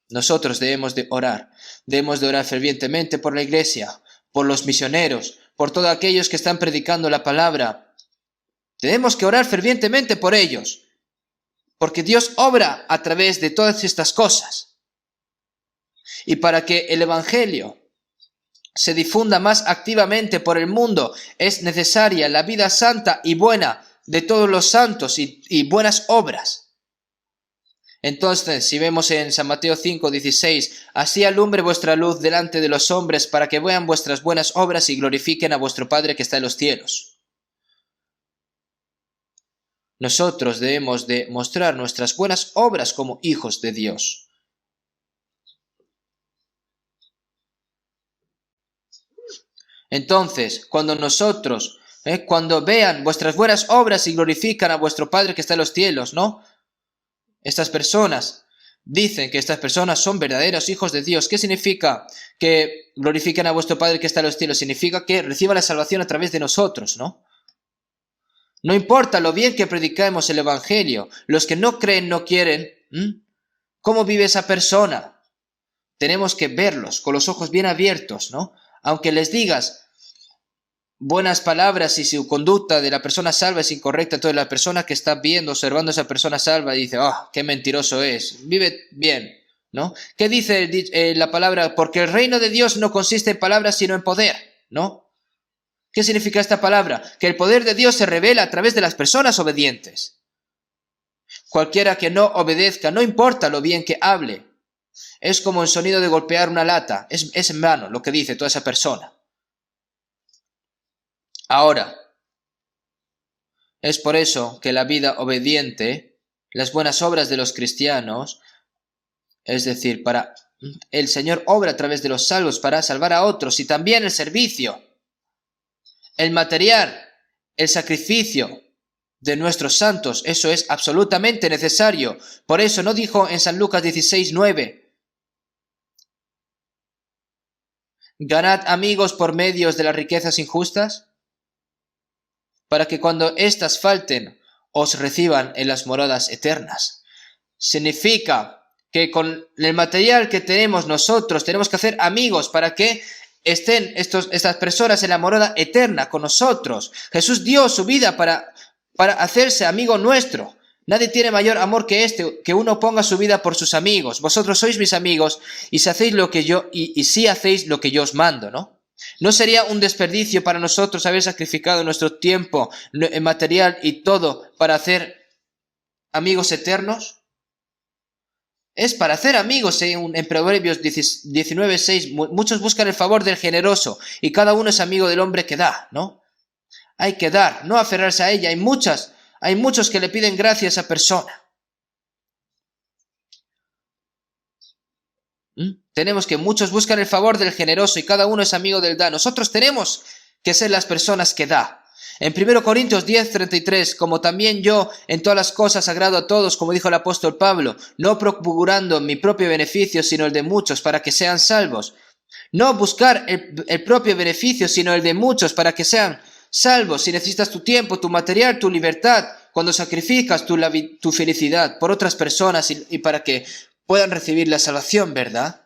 nosotros debemos de orar fervientemente por la iglesia, por los misioneros, por todos aquellos que están predicando la palabra. Tenemos que orar fervientemente por ellos, porque Dios obra a través de todas estas cosas. Y para que el Evangelio se difunda más activamente por el mundo, es necesaria la vida santa y buena de todos los santos y buenas obras. Entonces, si vemos en San Mateo 5:16, así alumbre vuestra luz delante de los hombres, para que vean vuestras buenas obras y glorifiquen a vuestro Padre que está en los cielos. Nosotros debemos de mostrar nuestras buenas obras como hijos de Dios. Entonces, cuando vean vuestras buenas obras y glorifican a vuestro Padre que está en los cielos, ¿no? Estas personas dicen que estas personas son verdaderos hijos de Dios. ¿Qué significa que glorifiquen a vuestro Padre que está en los cielos? Significa que reciban la salvación a través de nosotros, ¿no? No importa lo bien que predicamos el Evangelio, los que no creen no quieren ¿Cómo vive esa persona? Tenemos que verlos con los ojos bien abiertos, ¿no? Aunque les digas buenas palabras y su conducta de la persona salva es incorrecta, entonces la persona que está viendo, observando a esa persona salva dice, qué mentiroso es, vive bien, ¿no? ¿Qué dice la palabra? Porque el reino de Dios no consiste en palabras sino en poder, ¿no? ¿Qué significa esta palabra? Que el poder de Dios se revela a través de las personas obedientes. Cualquiera que no obedezca, no importa lo bien que hable, es como el sonido de golpear una lata, es en vano lo que dice toda esa persona. Ahora, es por eso que la vida obediente, las buenas obras de los cristianos, es decir, el Señor obra a través de los salvos para salvar a otros, y también el servicio, el material, el sacrificio de nuestros santos, eso es absolutamente necesario. Por eso no dijo en San Lucas 16:9, ganad amigos por medios de las riquezas injustas, para que cuando éstas falten, os reciban en las moradas eternas. Significa que con el material que tenemos nosotros, tenemos que hacer amigos para que estén estas personas en la morada eterna con nosotros. Jesús dio su vida para hacerse amigo nuestro. Nadie tiene mayor amor que que uno ponga su vida por sus amigos. Vosotros sois mis amigos y si hacéis lo que yo, y si hacéis lo que yo os mando, ¿no? ¿No sería un desperdicio para nosotros haber sacrificado nuestro tiempo, material y todo para hacer amigos eternos? Es para hacer amigos, en Proverbios 19:6, muchos buscan el favor del generoso y cada uno es amigo del hombre que da, ¿no? Hay que dar, no aferrarse a ella. Hay muchos que le piden gracia a esa persona. Tenemos que muchos buscan el favor del generoso y cada uno es amigo del da. Nosotros tenemos que ser las personas que da. En 1 Corintios 10:33, como también yo en todas las cosas agrado a todos, como dijo el apóstol Pablo, no procurando mi propio beneficio, sino el de muchos, para que sean salvos. No buscar el propio beneficio, sino el de muchos, para que sean salvos. Si necesitas tu tiempo, tu material, tu libertad, cuando sacrificas tu felicidad por otras personas y para que puedan recibir la salvación, ¿verdad?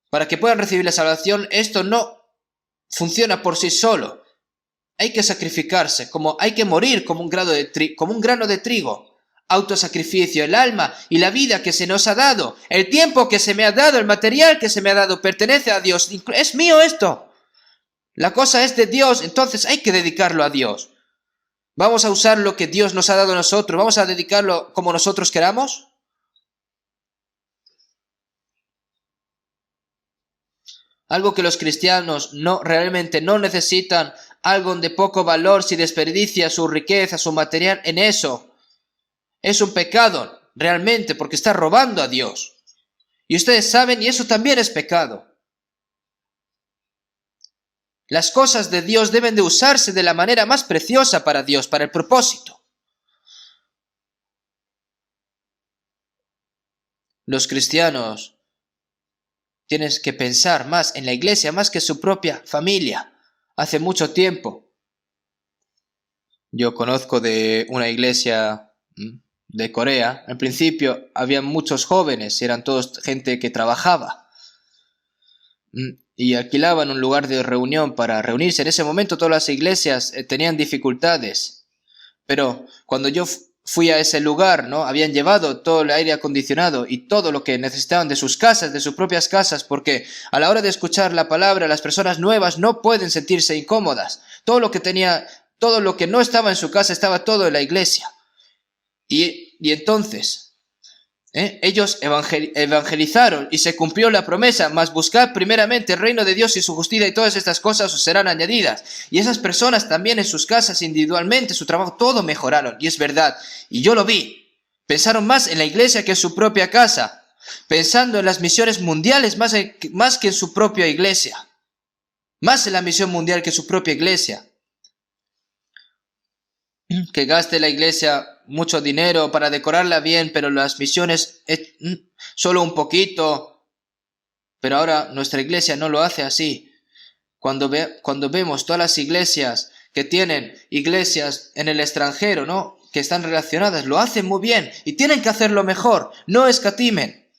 Para que puedan recibir la salvación, esto no funciona por sí solo. Hay que sacrificarse, hay que morir como un grano de trigo. Autosacrificio, el alma y la vida que se nos ha dado, el tiempo que se me ha dado, el material que se me ha dado, pertenece a Dios. Es mío esto. La cosa es de Dios, entonces hay que dedicarlo a Dios. ¿Vamos a usar lo que Dios nos ha dado a nosotros? ¿Vamos a dedicarlo como nosotros queramos? Algo que los cristianos realmente no necesitan, algo de poco valor si desperdicia su riqueza, su material en eso. Es un pecado, realmente, porque está robando a Dios. Y ustedes saben, y eso también es pecado. Las cosas de Dios deben de usarse de la manera más preciosa para Dios, para el propósito. Los cristianos tienen que pensar más en la iglesia, más que su propia familia. Hace mucho tiempo, yo conozco de una iglesia de Corea. Al principio había muchos jóvenes, eran todos gente que trabajaba y alquilaban un lugar de reunión para reunirse. En ese momento todas las iglesias tenían dificultades, pero cuando yo fui a ese lugar, ¿no? Habían llevado todo el aire acondicionado y todo lo que necesitaban de sus casas, de sus propias casas, porque a la hora de escuchar la palabra, las personas nuevas no pueden sentirse incómodas. Todo lo que no estaba en su casa, estaba todo en la iglesia. Y entonces, ellos evangelizaron y se cumplió la promesa, mas buscad primeramente el reino de Dios y su justicia y todas estas cosas os serán añadidas. Y esas personas también en sus casas individualmente, su trabajo, todo mejoraron. Y es verdad. Y yo lo vi. Pensaron más en la iglesia que en su propia casa. Pensando en las misiones mundiales más que en su propia iglesia. Más en la misión mundial que en su propia iglesia. Que gaste la iglesia mucho dinero para decorarla bien, pero las misiones solo un poquito. Pero ahora nuestra iglesia no lo hace así. Cuando vemos todas las iglesias que tienen iglesias en el extranjero, ¿no? que están relacionadas lo hacen muy bien y tienen que hacerlo mejor, no escatimen.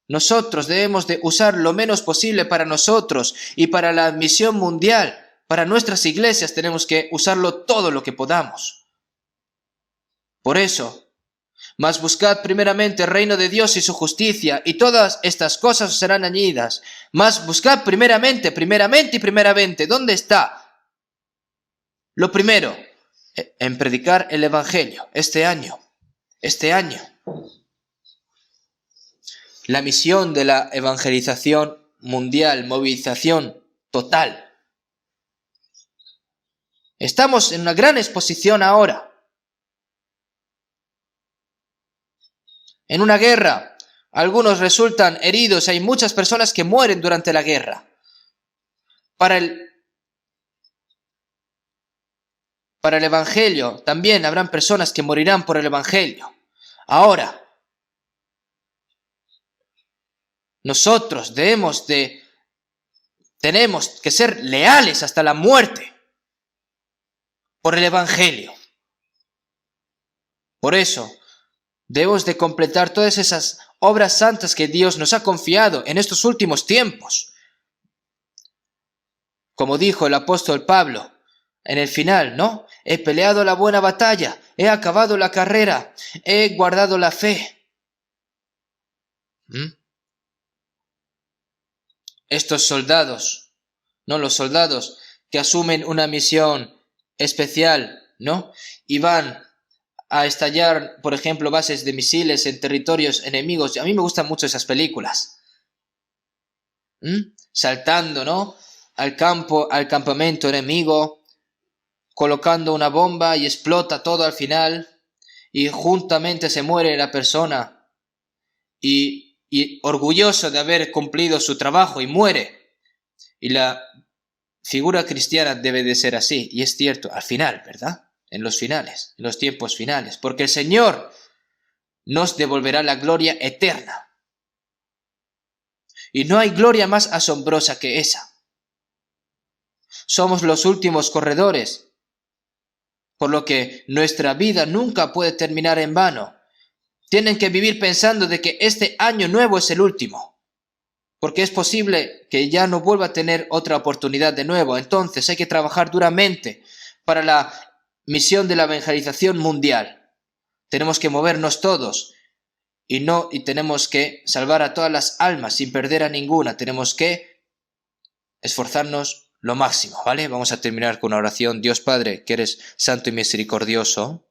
Nosotros debemos de usar lo menos posible para nosotros y para la misión mundial. Para nuestras iglesias tenemos que usarlo todo lo que podamos. Por eso, mas buscad primeramente el reino de Dios y su justicia, y todas estas cosas os serán añadidas. Mas buscad primeramente. ¿Dónde está? Lo primero, en predicar el Evangelio, este año. La misión de la evangelización mundial, movilización total. Estamos en una gran exposición ahora. En una guerra, algunos resultan heridos, hay muchas personas que mueren durante la guerra. Para el Evangelio también habrán personas que morirán por el Evangelio. Ahora, nosotros tenemos que ser leales hasta la muerte por el Evangelio. Por eso, debemos de completar todas esas obras santas que Dios nos ha confiado en estos últimos tiempos. Como dijo el apóstol Pablo en el final, ¿no? He peleado la buena batalla, he acabado la carrera, he guardado la fe. Estos soldados, ¿no? Los soldados que asumen una misión especial, ¿no? Y van a estallar, por ejemplo, bases de misiles en territorios enemigos. A mí me gustan mucho esas películas. Saltando, ¿no? Al campamento enemigo, colocando una bomba y explota todo al final, y juntamente se muere la persona, y orgulloso de haber cumplido su trabajo, y muere. Y la figura cristiana debe de ser así, y es cierto, al final, ¿verdad? En los finales, en los tiempos finales, porque el Señor nos devolverá la gloria eterna. Y no hay gloria más asombrosa que esa. Somos los últimos corredores, por lo que nuestra vida nunca puede terminar en vano. Tienen que vivir pensando de que este año nuevo es el último, porque es posible que ya no vuelva a tener otra oportunidad de nuevo. Entonces hay que trabajar duramente para la misión de la evangelización mundial. Tenemos que movernos todos y tenemos que salvar a todas las almas sin perder a ninguna. Tenemos que esforzarnos lo máximo, ¿vale? Vamos a terminar con una oración. Dios Padre, que eres santo y misericordioso,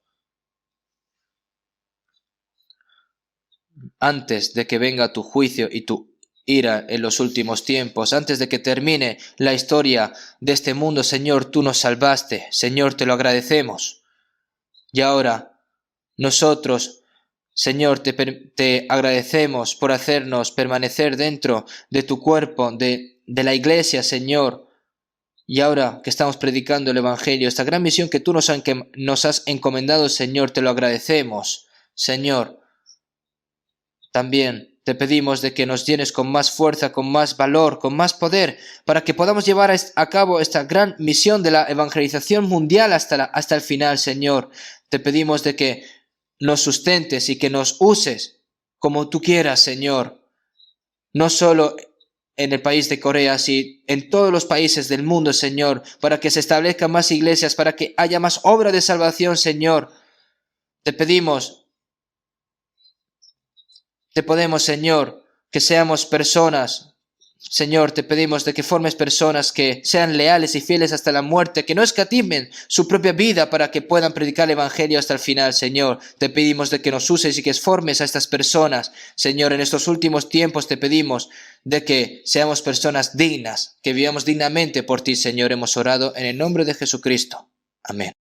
antes de que venga tu juicio y tu ira en los últimos tiempos, antes de que termine la historia de este mundo, Señor, tú nos salvaste. Señor, te lo agradecemos. Y ahora, nosotros, Señor, te agradecemos por hacernos permanecer dentro de tu cuerpo, de la iglesia, Señor. Y ahora que estamos predicando el Evangelio, esta gran misión que tú nos has encomendado, Señor, te lo agradecemos. Señor, también te pedimos de que nos llenes con más fuerza, con más valor, con más poder, para que podamos llevar a cabo esta gran misión de la evangelización mundial hasta el final, Señor. Te pedimos de que nos sustentes y que nos uses como tú quieras, Señor. No solo en el país de Corea, sino en todos los países del mundo, Señor, para que se establezcan más iglesias, para que haya más obra de salvación, Señor. Te pedimos, Señor, que seamos personas. Señor, te pedimos de que formes personas que sean leales y fieles hasta la muerte, que no escatimen su propia vida para que puedan predicar el Evangelio hasta el final, Señor. Te pedimos de que nos uses y que formes a estas personas. Señor, en estos últimos tiempos te pedimos de que seamos personas dignas, que vivamos dignamente por ti, Señor. Hemos orado en el nombre de Jesucristo. Amén.